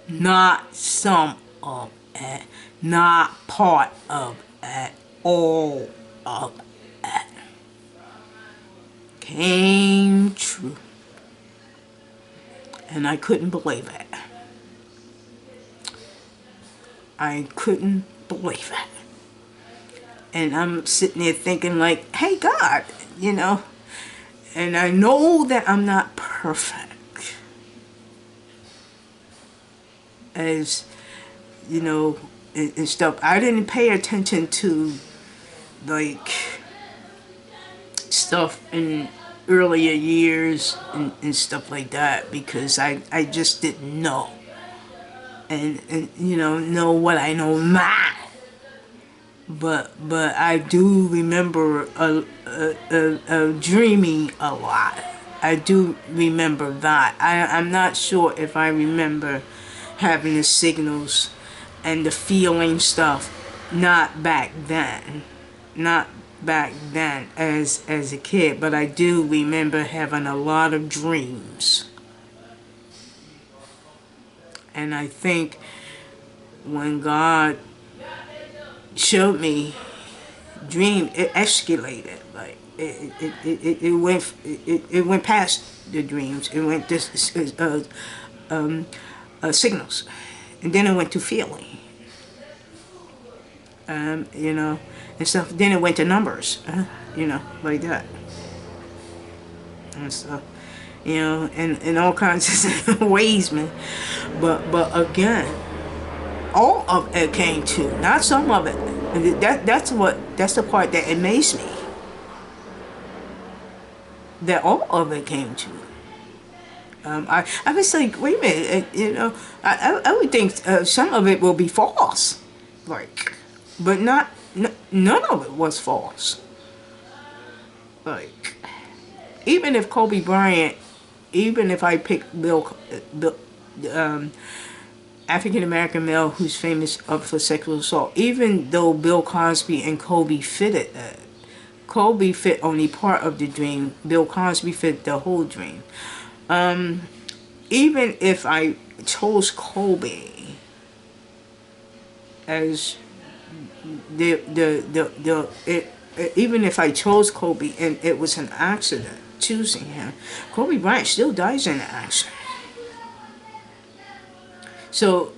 Not some of it, not part of it, all of it came true. And I couldn't believe it. I couldn't believe it. And I'm sitting there thinking like, hey God, you know, and I know that I'm not perfect. As you know, and stuff. I didn't pay attention to like stuff in earlier years and stuff like that, because I just didn't know. And you know what I know now. But I do remember dreaming a lot. I do remember that. I'm not sure if I remember having the signals and the feeling stuff, not back then as a kid, but I do remember having a lot of dreams. And I think when God showed me dream, it escalated. Like it went past the dreams. It went signals, and then it went to feeling. You know, and stuff. Then it went to numbers. You know, like that. And stuff. You know, in all kinds of ways, man. But again, all of it came to, not some of it. And that's the part that amazed me. That all of it came to. I was like, wait a minute, you know, I would think some of it will be false, like, but none of it was false. Like, even if Kobe Bryant, even if I pick African American male who's famous for sexual assault, even though Bill Cosby and Kobe fitted that, Kobe fit only part of the dream, Bill Cosby fit the whole dream. Even if I chose Kobe as even if I chose Kobe and it was an accident choosing him, Kobe Bryant still dies in an accident. So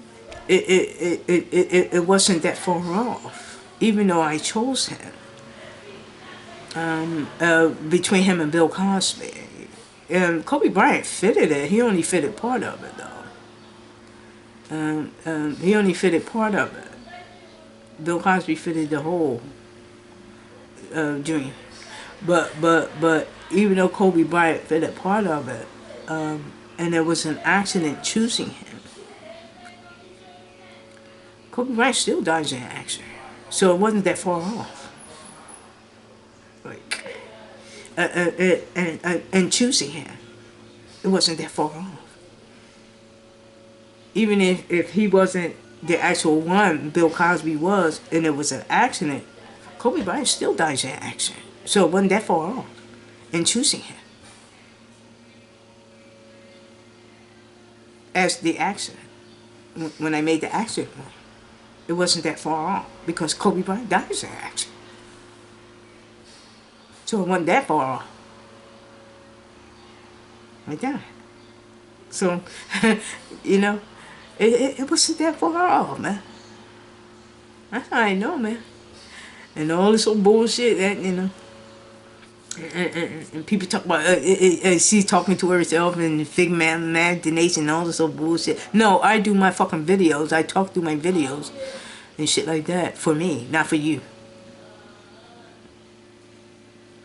it wasn't that far off, even though I chose him. Between him and Bill Cosby. Kobe Bryant fitted it. He only fitted part of it, though. He only fitted part of it. Bill Cosby fitted the whole dream. But even though Kobe Bryant fitted part of it, and there was an accident choosing him, Kobe Bryant still dies in an accident. So it wasn't that far off. Like, and choosing him, it wasn't that far off. Even if he wasn't the actual one, Bill Cosby was, and it was an accident, Kobe Bryant still dies in an accident. So it wasn't that far off in choosing him as the accident. When I made the accident, it wasn't that far off because Kobe Bryant dies in an accident. So it wasn't that far off. Like that. So, you know, it wasn't that far off, man. That's how I know, man. And all this old bullshit that, you know, and people talk about, she's talking to herself and figure imagination and all this old bullshit. No, I do my fucking videos. I talk through my videos and shit like that for me, not for you.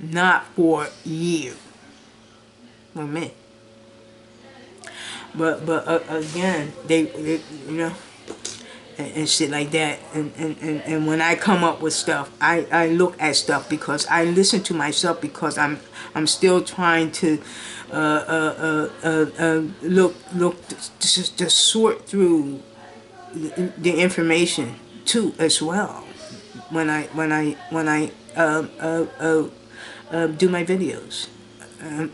not for you, for me. But again, they you know, and shit like that. And when I come up with stuff, I look at stuff because I listen to myself because I'm still trying to look to sort through the information too as well when I do my videos.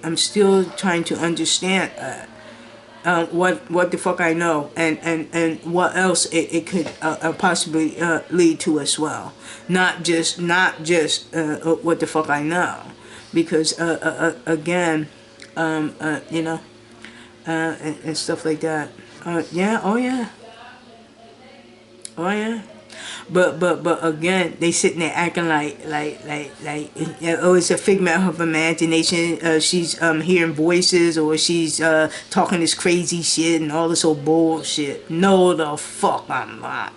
I'm still trying to understand what the fuck I know and what else it could possibly lead to as well. Not just what the fuck I know, because again, you know, and stuff like that. Yeah, oh yeah, oh yeah. But again, they sitting there acting like oh, it's a figment of imagination. She's hearing voices, or she's talking this crazy shit and all this old bullshit. No, the fuck I'm not.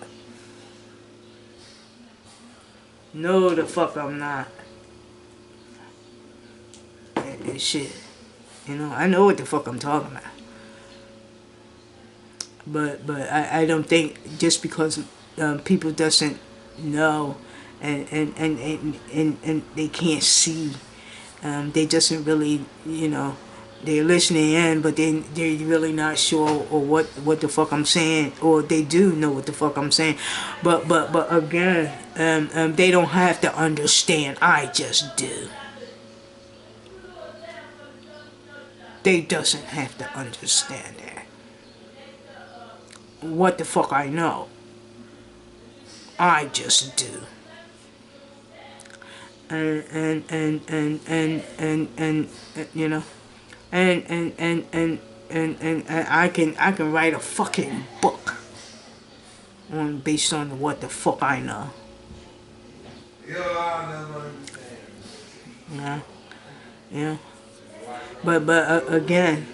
No, the fuck I'm not. And shit, you know, I know what the fuck I'm talking about. But I don't think just because people doesn't know and they can't see, they doesn't really, you know, they're listening in, but they're really not sure or what the fuck I'm saying, or they do know what the fuck I'm saying, but again, they don't have to understand. I just do. They doesn't have to understand that. What the fuck I know. I just do. And you know, and I can write a fucking book on based on what the fuck I know. Yeah, yeah. But again,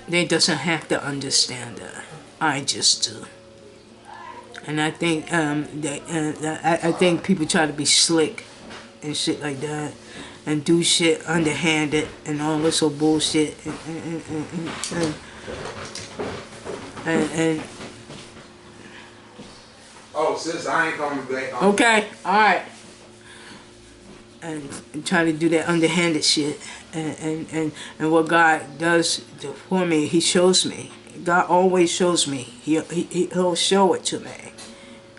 they doesn't have to understand that. I just do. And I think I think people try to be slick and shit like that, and do shit underhanded and all this old bullshit and oh, sis, I ain't coming back. okay, all right, and try to do that underhanded shit, and what God does for me, He shows me. God always shows me. He'll show it to me.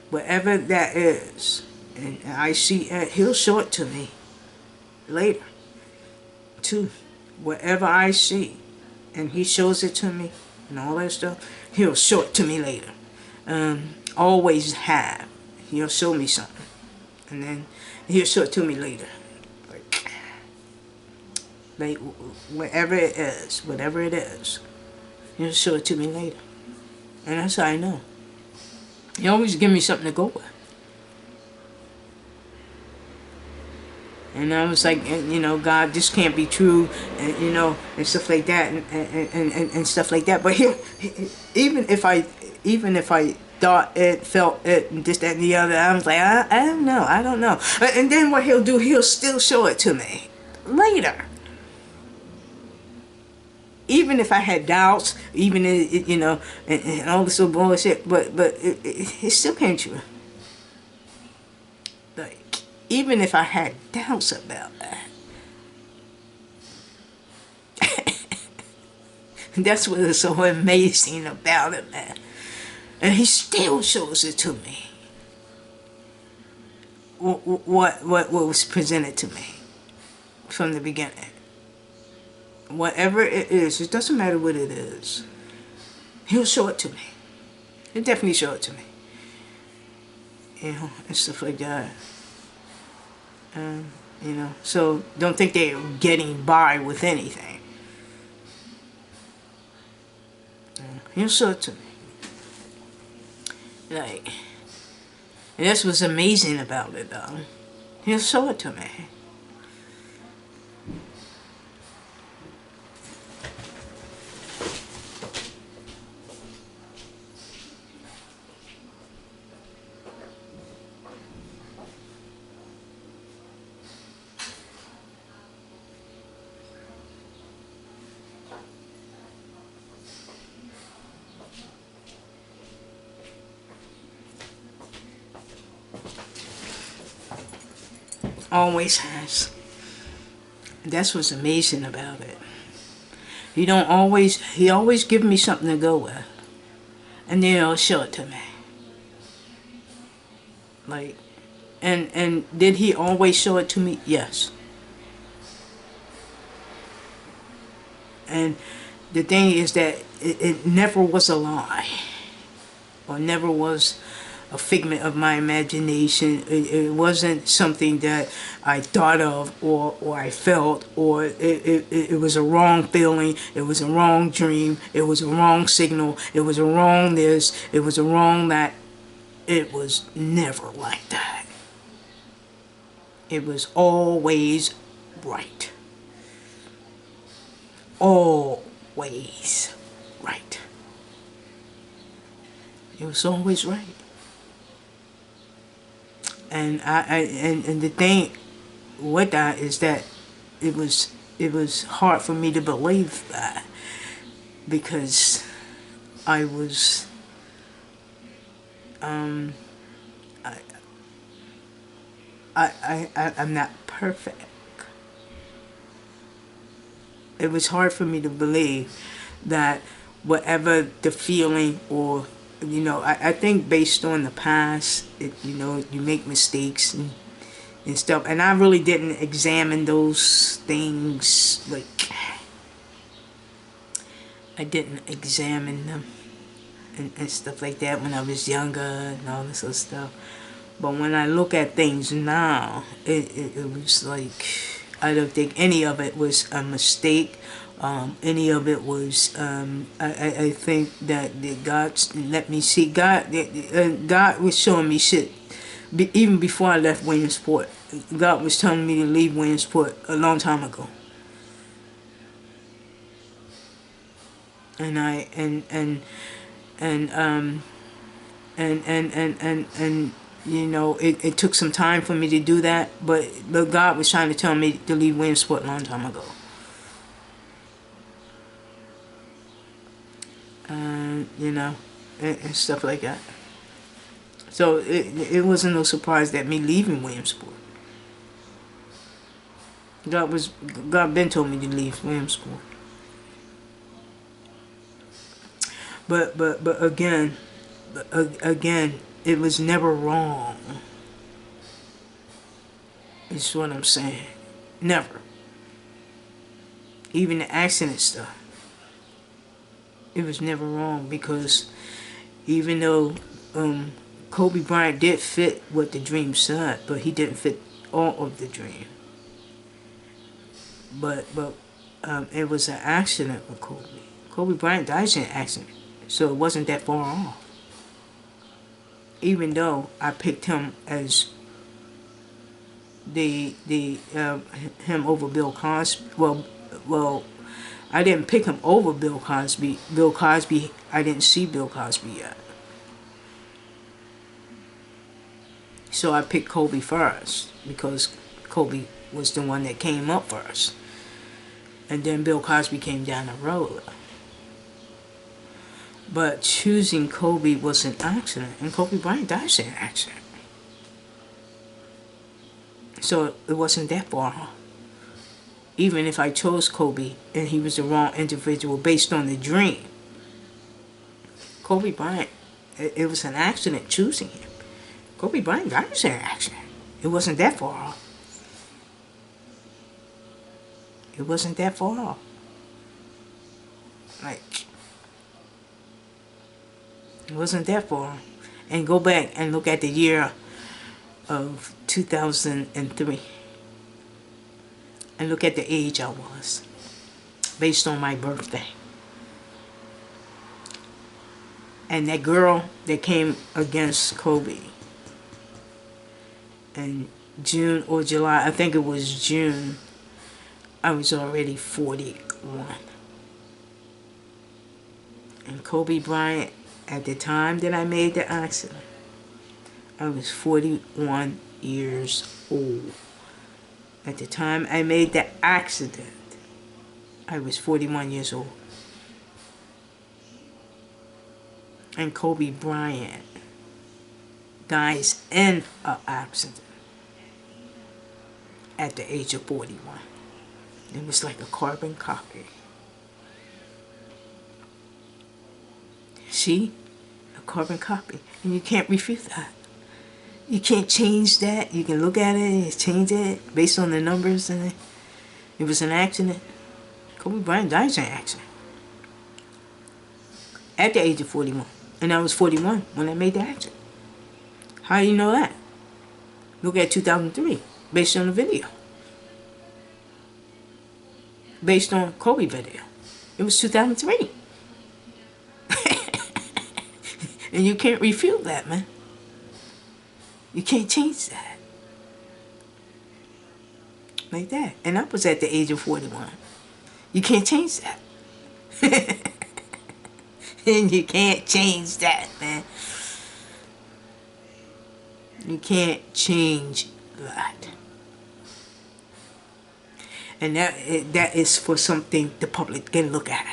Whatever that is, and I see it, He'll show it to me later too. Whatever I see and He shows it to me and all that stuff, He'll show it to me later. Always have. He'll show me something and then He'll show it to me later. Like whatever it is, He'll show it to me later. And that's how I know. He always give me something to go with. And I was like, you know, God, this can't be true, and you know, and stuff like that, and stuff like that. But even if I thought it, felt it, and this, that, and the other, I was like, I don't know, I don't know. And then what He'll do, He'll still show it to me later. Even if I had doubts, even you know, and all this little bullshit, but it still came true. Like, even if I had doubts about that, that's what is so amazing about it, man. And He still shows it to me. What was presented to me from the beginning. Whatever it is, it doesn't matter what it is. He'll show it to me. He'll definitely show it to me. You know, and stuff like that. You know, so don't think they're getting by with anything. He'll show it to me. Like, and that's what's amazing about it, though. He'll show it to me. Always has. That's what's amazing about it. He always give me something to go with. And then he'll show it to me. Like, and did he always show it to me? Yes. And the thing is that it never was a lie. Or never was a figment of my imagination. It wasn't something that I thought of or I felt, or it was a wrong feeling, it was a wrong dream, it was a wrong signal, it was a wrong this, it was a wrong that. It was never like that. It was always right. Always right. It was always right. And and the thing with that is that it was hard for me to believe that, because I was I, I'm not perfect. It was hard for me to believe that whatever the feeling, or I think based on the past, you make mistakes and stuff, and I really didn't examine those things. Like, I didn't examine them and stuff like that when I was younger and all this other stuff. But when I look at things now, it was like, I don't think any of it was a mistake. Any of it was, I think that God let me see. God was showing me shit. Even before I left Williamsport, God was telling me to leave Williamsport a long time ago. And I, and and it took some time for me to do that, but God was trying to tell me to leave Williamsport a long time ago. And stuff like that. So it wasn't no surprise that me leaving Williamsport. God been told me to leave Williamsport. But again, it was never wrong. Is what I'm saying. Never. Even the accident stuff. It was never wrong, because even though Kobe Bryant did fit what the dream said, but he didn't fit all of the dream. But it was an accident with Kobe. Kobe Bryant died in an accident, so it wasn't that far off. Even though I picked him as the him over Bill Cosby. Well, I didn't pick him over Bill Cosby. Bill Cosby, I didn't see Bill Cosby yet. So I picked Kobe first, because Kobe was the one that came up first. And then Bill Cosby came down the road. But choosing Kobe was an accident, and Kobe Bryant died in an accident. So it wasn't that far off. Even if I chose Kobe and he was the wrong individual based on the dream, Kobe Bryant, it was an accident choosing him. Kobe Bryant died in an accident. It wasn't that far off. It wasn't that far off. Like, it wasn't that far. And go back and look at the year of 2003. And look at the age I was, based on my birthday. And that girl that came against Kobe in June or July, I think it was June, I was already 41. And Kobe Bryant, at the time that I made the accident, I was 41 years old. At the time I made the accident, I was 41 years old. And Kobe Bryant dies in an accident. at the age of 41. It was like a carbon copy. See? A carbon copy. And you can't refute that. You can't change that. You can look at it and change it based on the numbers. And it was an accident. Kobe Bryant died in an accident. At the age of 41. And I was 41 when I made the accident. How do you know that? Look at 2003. Based on the video. Based on Kobe video. It was 2003. And you can't refute that, man. You can't change that. Like that. And I was at the age of 41. You can't change that. And you can't change that, man. You can't change that. And that is for something the public can look at.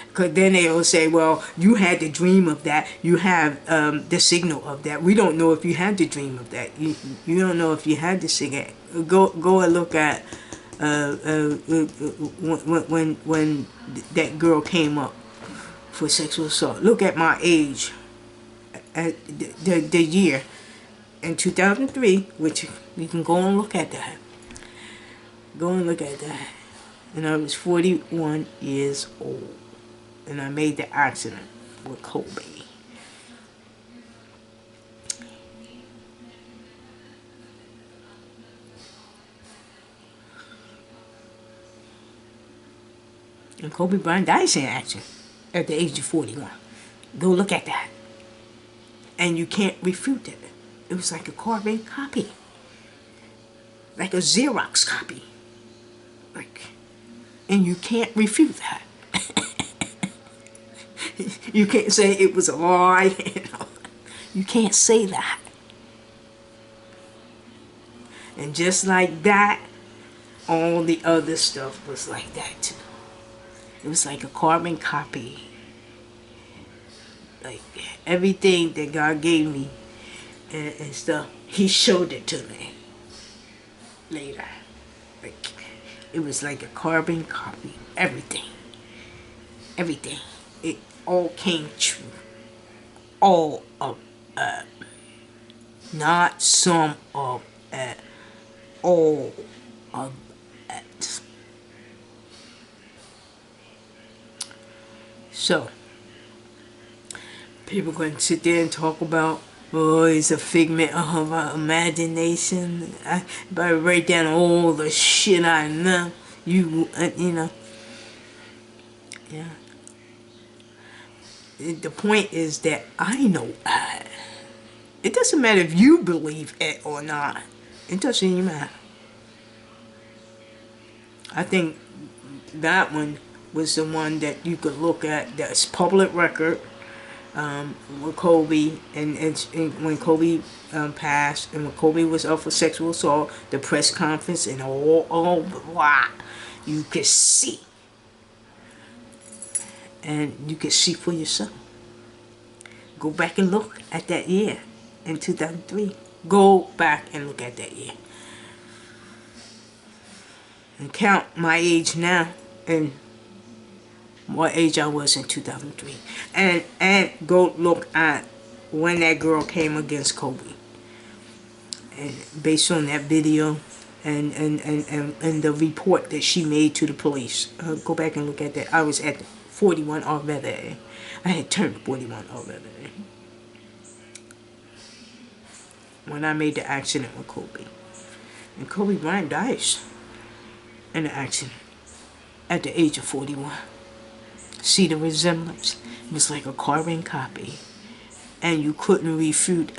Because then they will say, well, you had the dream of that. You have the signal of that. We don't know if you had the dream of that. You don't know if you had the signal. Go and look at when that girl came up for sexual assault. Look at my age. At the year. In 2003, which you can go and look at that. Go and look at that. And I was 41 years old. And I made the accident with Kobe. And Kobe Bryant died in action at the age of 41. Go look at that. And you can't refute it. It was like a carbon copy. Like a Xerox copy. And you can't refute that. You can't say it was a lie. You can't say that. And just like that, all the other stuff was like that too. It was like a carbon copy. Like everything that God gave me and stuff, He showed it to me later. Like it was like a carbon copy. Everything. Everything. It all came true. All of it. Not some of it. All of it. So, people going to sit there and talk about, oh, it's a figment of our imagination. I better write down all the shit I know. You know. Yeah. The point is that I know that. It doesn't matter if you believe it or not. It doesn't even matter. I think that one was the one that you could look at that's public record with Kobe and when Kobe passed and when Kobe was up for sexual assault, the press conference and all blah, you could see. And you can see for yourself. Go back and look at that year in 2003. Go back and look at that year. And count my age now and what age I was in 2003. And go look at when that girl came against Kobe. And based on that video and the report that she made to the police. Go back and look at that. I was at 41 already. I had turned 41 already when I made the accident with Kobe. And Kobe Bryant dies in the accident at the age of 41. See the resemblance? It was like a carbon copy. And you couldn't refute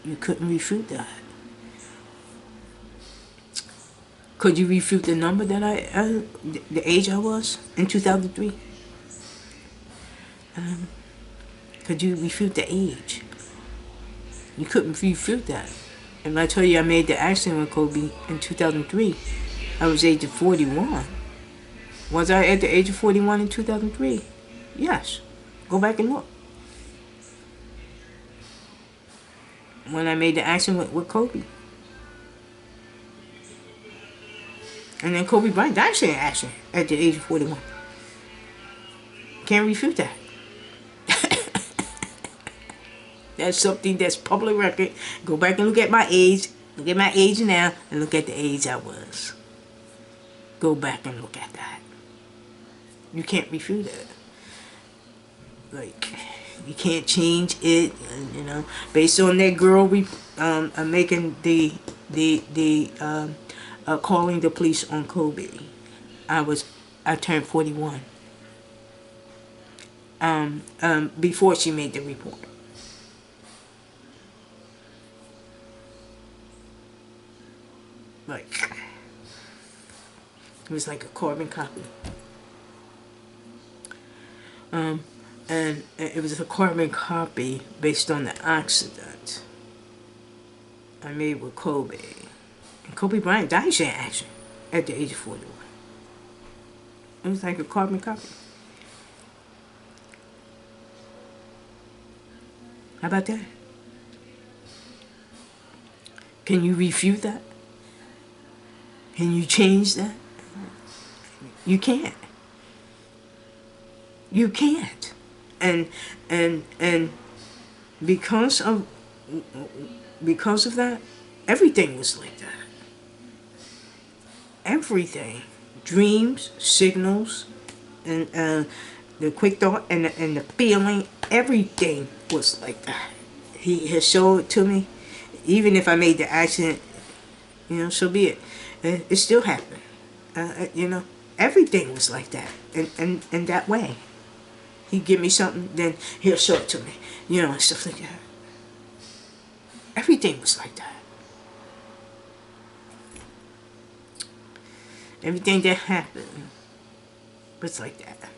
you couldn't refute that. Could you refute the number that the age I was in 2003? Could you refute the age? You couldn't refute that. And I told you I made the accident with Kobe in 2003. I was age of 41. Was I at the age of 41 in 2003? Yes. Go back and look. When I made the accident with Kobe. And then Kobe Bryant died in action at the age of 41. Can't refute that. That's something that's public record. Go back and look at my age. Look at my age now and look at the age I was. Go back and look at that. You can't refute it. Like, you can't change it, you know. Based on that girl making calling the police on Kobe. I turned 41. Before she made the report. Like, it was like a carbon copy. And it was a carbon copy based on the accident I made with Kobe. And Kobe Bryant died in action at the age of 41. It was like a carbon copy. How about that? Can you refute that? Can you change that? You can't. You can't. And because of that, everything was like that. Everything. Dreams, signals, and the quick thought and the feeling, everything was like that. He has showed it to me. Even if I made the accident, you know, so be it. It still happened. You know, everything was like that. And that way. He'd give me something, then he'll show it to me. You know, and stuff like that. Everything was like that. Everything that happened was like that.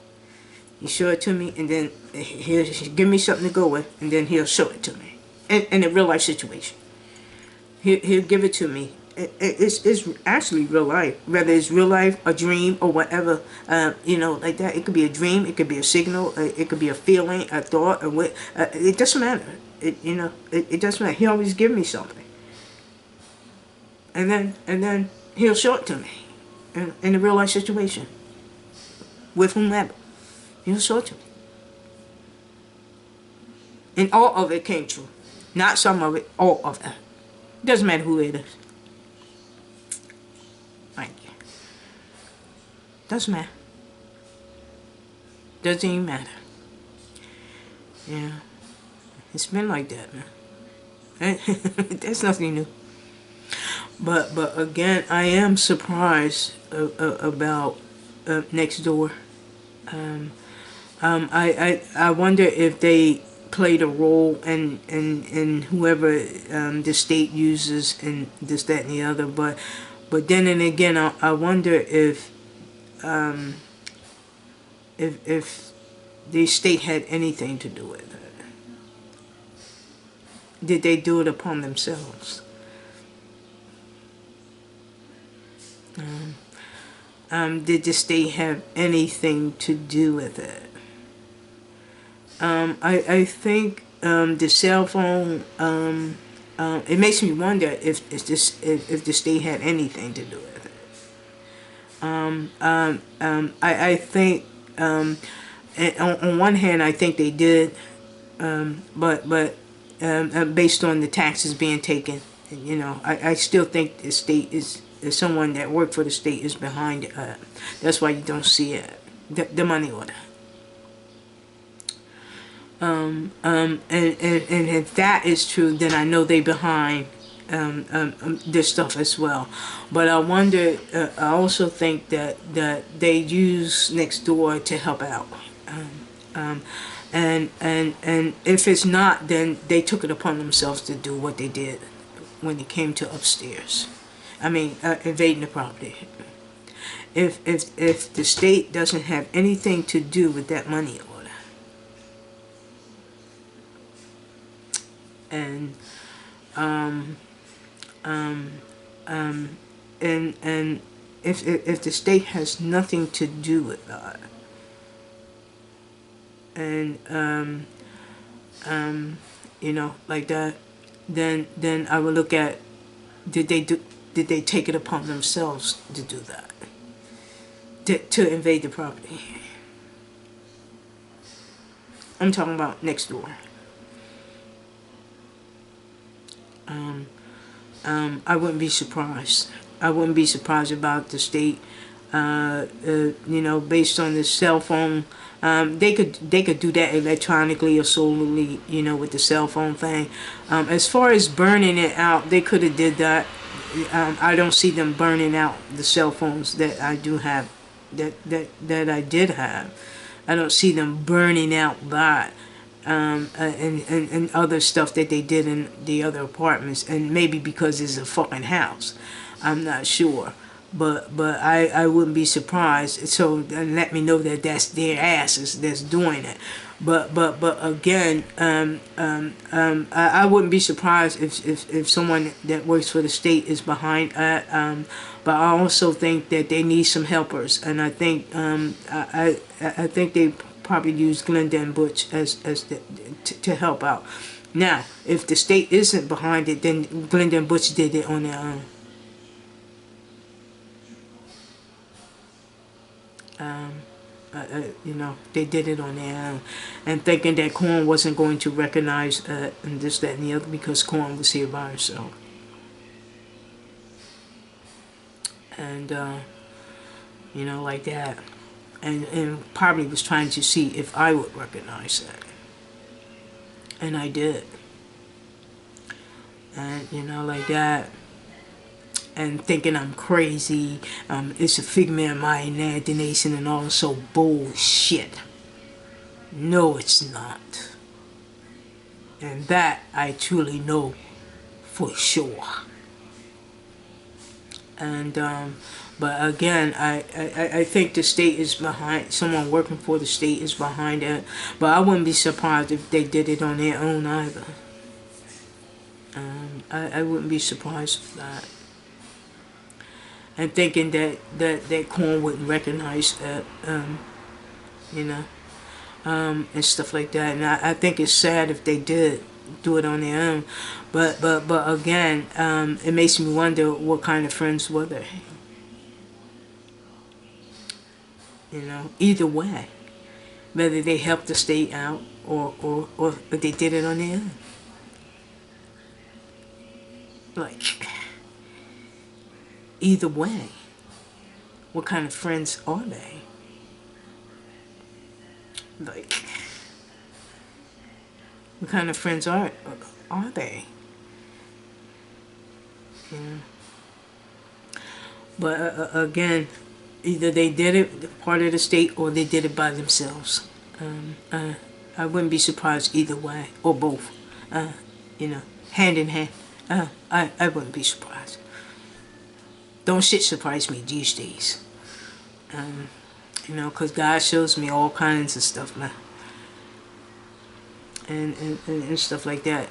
He show it to me, and then he'll give me something to go with, and then he'll show it to me. In a real life situation. He'll give it to me. It's actually real life. Whether it's real life, a dream, or whatever, you know, like that. It could be a dream, it could be a signal, it could be a feeling, a thought, or what. It doesn't matter. It doesn't matter. He always give me something. And then he'll show it to me. In a real life situation. With whomever. He'll show it to me. And all of it came true. Not some of it, all of it. Doesn't matter who it is. Thank you. Doesn't matter. Doesn't even matter. Yeah. It's been like that, man. That's nothing new. But again, I am surprised about next door. I wonder if they played a role in whoever the state uses and this, that, and the other. But then and again, I wonder if the state had anything to do with it. Did they do it upon themselves? Did the state have anything to do with it? I think the cell phone. It makes me wonder if the state had anything to do with it. I think on one hand I think they did, but based on the taxes being taken, you know, I still think the state is someone that worked for the state is behind it. That's why you don't see it, the money order. And if that is true, then I know they behind this stuff as well. But I wonder. I also think that they use next door to help out. And if it's not, then they took it upon themselves to do what they did when it came to upstairs. I mean, invading the property. If the state doesn't have anything to do with that money order, and if the state has nothing to do with that, and you know, like that, then I would look at, did they do did they take it upon themselves to do that? To invade the property. I'm talking about next door. I wouldn't be surprised. I wouldn't be surprised about the state, you know, based on the cell phone. They could do that electronically or solely, you know, with the cell phone thing. As far as burning it out, they could have did that. I don't see them burning out the cell phones that I do have, that I did have. I don't see them burning out that. And other stuff that they did in the other apartments, and maybe because it's a fucking house, I'm not sure, but I wouldn't be surprised. So let me know that that's their asses that's doing it. But again, I wouldn't be surprised if someone that works for the state is behind that. But I also think that they need some helpers, and I think I think they probably use Glenda and Butch to help out. Now, if the state isn't behind it, then Glenda and Butch did it on their own. You know, they did it on their own, and thinking that Corn wasn't going to recognize and this, that, and the other, because Corn was here by herself, and you know, like that. And probably was trying to see if I would recognize that. And I did. And, you know, like that. And thinking I'm crazy, it's a figment of my imagination and all, so bullshit. No, it's not. And that I truly know for sure. And, but again, I think the state is behind, someone working for the state is behind it. But I wouldn't be surprised if they did it on their own either. I wouldn't be surprised with that. And thinking that Corn wouldn't recognize that, you know, and stuff like that. And I think it's sad if they did do it on their own. But again, it makes me wonder what kind of friends were they. You know, either way, whether they helped the state out or they did it on their own. Like, either way, what kind of friends are they? Like, what kind of friends are they? You know? But again, either they did it part of the state or they did it by themselves. I wouldn't be surprised either way, or both. You know, hand in hand. I wouldn't be surprised. Don't shit surprise me these days. You know, because God shows me all kinds of stuff, man. And stuff like that.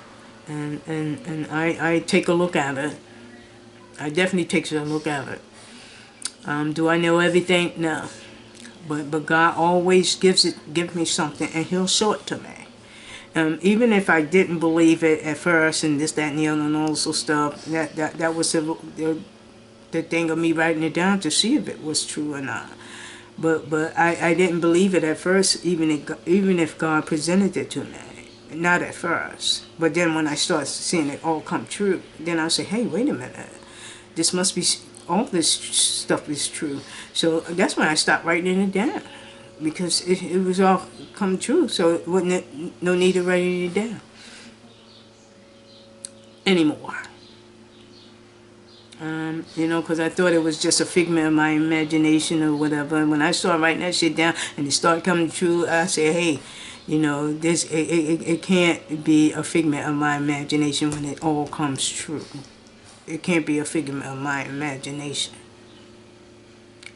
And I take a look at it. I definitely take a look at it. Do I know everything? No. But God always gives me something, and He'll show it to me. Even if I didn't believe it at first, and this, that, and the other, and all this stuff, that was the thing of me writing it down to see if it was true or not. But I didn't believe it at first, even if God presented it to me. Not at first. But then when I start seeing it all come true, then I say, hey, wait a minute. This must be, all this stuff is true. So that's when I stopped writing it down. Because it was all come true. So it wasn't no need of writing it down anymore. You know, because I thought it was just a figment of my imagination or whatever. And when I started writing that shit down and it started coming true, I said, hey, you know, this it can't be a figment of my imagination when it all comes true. It can't be a figment of my imagination.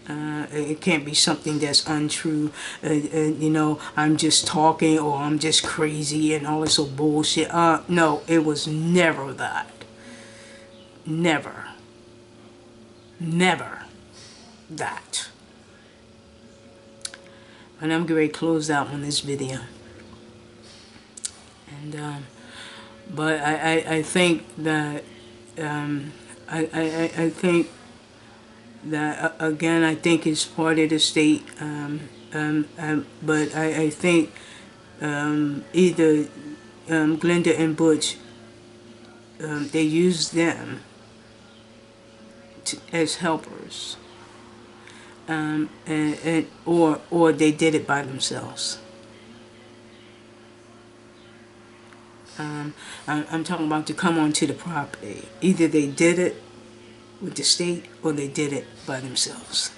It can't be something that's untrue. You know, I'm just talking or I'm just crazy and all this old bullshit. No, it was never that. Never. Never that. And I'm going to close out on this video. And but I think that I think that again, I think it's part of the state. But I think either Glenda and Butch, they use them as helpers, or they did it by themselves. I'm talking about to come onto the property. Either they did it with the state or they did it by themselves.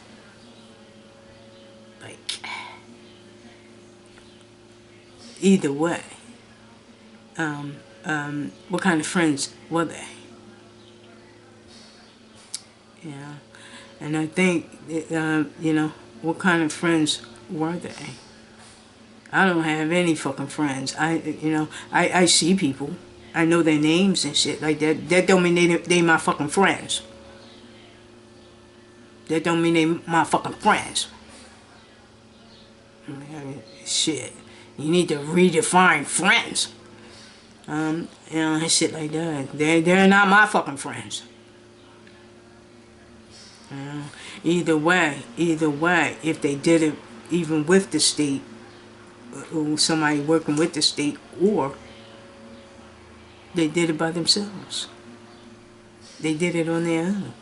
Like, either way, what kind of friends were they? Yeah, and I think, what kind of friends were they? I don't have any fucking friends. I see people. I know their names and shit like that. That don't mean they my fucking friends. That don't mean they my fucking friends. Shit. You need to redefine friends. And shit like that. They're not my fucking friends. Either way, if they did it even with the state, or somebody working with the state, or they did it by themselves. They did it on their own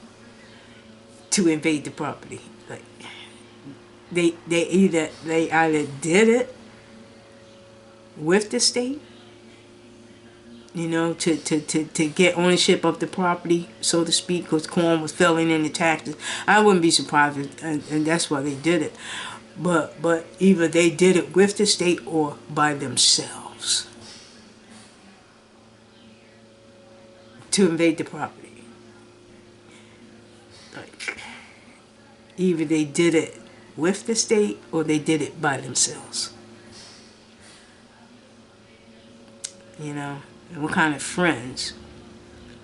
to invade the property. Like, they either did it with the state, to get ownership of the property, so to speak, because corn was filling in the taxes. I wouldn't be surprised and that's why they did it. But either they did it with the state or by themselves to invade the property. Like, either they did it with the state or they did it by themselves. And what kind of friends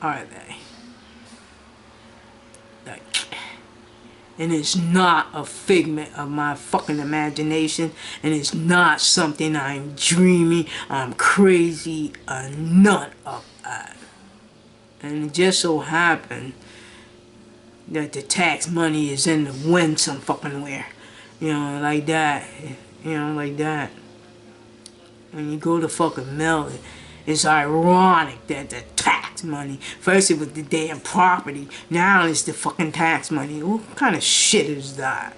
are they? Like, and it's not a figment of my fucking imagination, and it's not something I'm dreaming, I'm crazy, none of that. And it just so happened that the tax money is in the wind some fucking where. Like that. Like that. When you go to fucking mail, it's ironic that the tax money, first it was the damn property, now it's the fucking tax money. What kind of shit is that?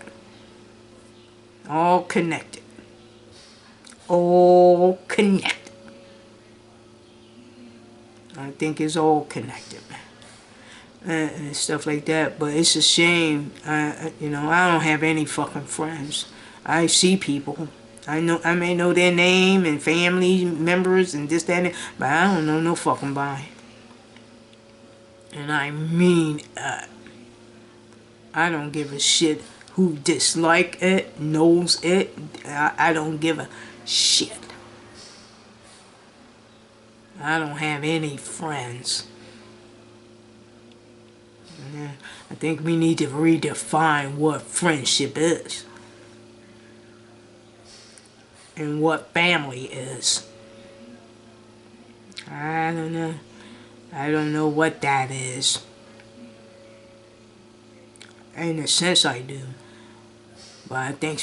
All connected. All connected. I think it's all connected, and stuff like that. But it's a shame. I don't have any fucking friends. I see people. I may know their name and family members and this, that, and that, but I don't know no fucking body. And I mean, I don't give a shit who dislike it, knows it. I don't give a shit. I don't have any friends. Yeah, I think we need to redefine what friendship is. And what family is. I don't know. I don't know what that is. In a sense I do. But I think,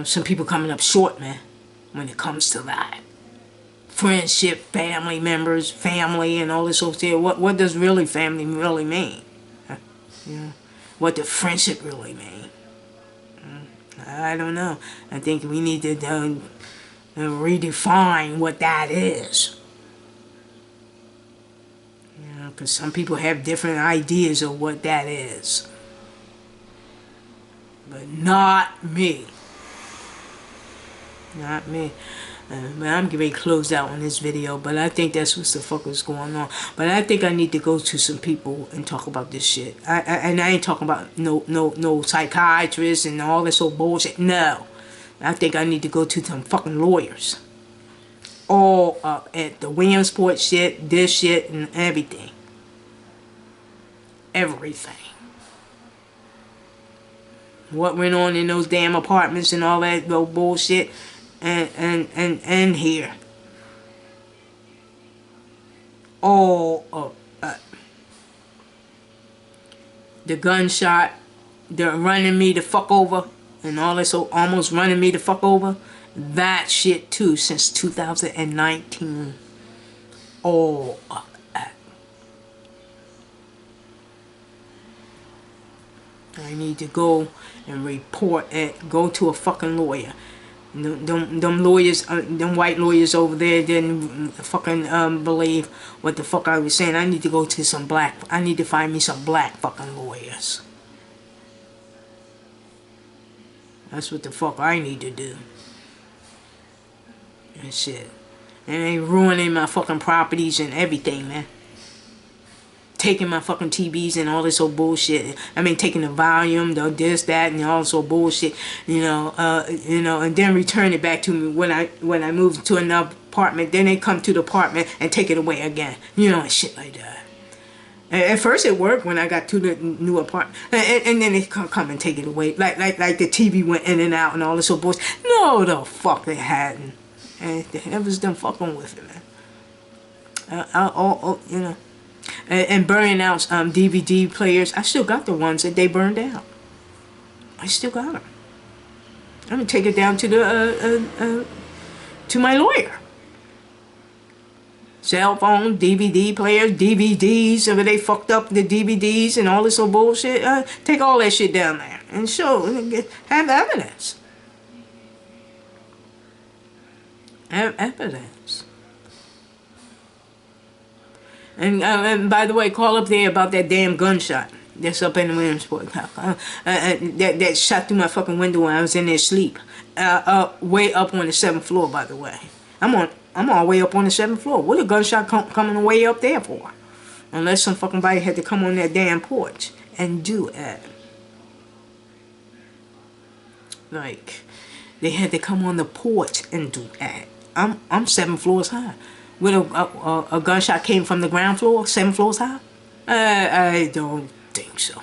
some people coming up short, man, when it comes to that. Friendship, family members, family, and all this whole shit. What does really family really mean? What does friendship really mean? I don't know. I think we need to redefine what that is. Because some people have different ideas of what that is. But not me. Not me. But I'm getting ready to close out on this video, but I think that's what the fuck is going on. But I think I need to go to some people and talk about this shit. And I ain't talking about no psychiatrists and all this old bullshit. No. I think I need to go to some fucking lawyers. All up at the Williamsport shit, this shit, and everything. Everything. What went on in those damn apartments and all that little bullshit. And here. All of that. the gunshot, the running me the fuck over, and all this, so almost running me the fuck over. That shit too, since 2019. All of that. I need to go and report it. Go to a fucking lawyer. Them lawyers, them white lawyers over there didn't fucking believe what the fuck I was saying. I need to go to some black. I need to find me some black fucking lawyers. That's what the fuck I need to do. And shit. And they ruining my fucking properties and everything, man. Taking my fucking TVs and all this old bullshit. I mean, taking the volume, the this, that, and all this old bullshit. You know, and then return it back to me when I move to another apartment. Then they come to the apartment and take it away again. You know, and shit like that. At first it worked when I got to the new apartment, and then they come and take it away. Like the TV went in and out and all this old bullshit. No, the fuck they hadn't. And it was them fucking with it, man. You know. And burning out DVD players. I still got the ones that they burned out. I still got them. I'm gonna take it down to the to my lawyer. Cell phone, DVD players, DVDs. If they fucked up the DVDs and all this old bullshit, take all that shit down there and show, have evidence. Have evidence. And by the way, call up there about that damn gunshot that's up in the Williamsport. That shot through my fucking window when I was in there asleep. Way up on the 7th floor, by the way. I'm all the way up on the 7th floor. What a gunshot coming way up there for? Unless some fucking body had to come on that damn porch and do it. Like, they had to come on the porch and do that. I'm 7 floors high. With a gunshot came from the ground floor, 7 floors high? I don't think so.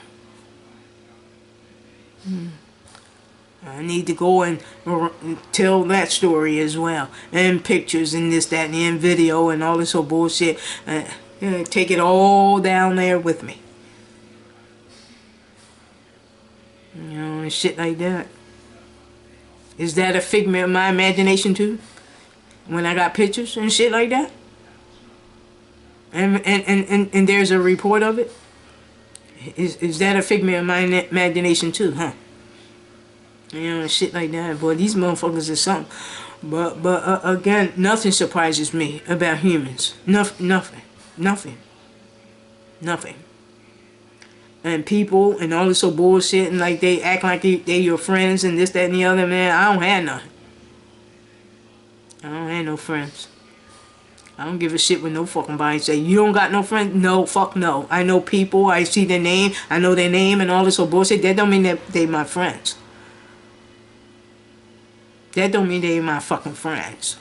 I need to go and tell that story as well. And pictures and this, that, and video and all this old bullshit. Take it all down there with me. You know, and shit like that. Is that a figment of my imagination too? When I got pictures and shit like that? And there's a report of it? Is that a figment of my imagination too, huh? You know, shit like that. Boy, these motherfuckers are something. But again, nothing surprises me about humans. Nothing. And people and all this old bullshit, and like they act like they your friends and this, that, and the other, man. I don't have none. I don't have no friends. I don't give a shit when no fucking body say, you don't got no friends? No, fuck no. I know people, I see their name, I know their name and all this old bullshit. That don't mean that they my friends. That don't mean they my fucking friends.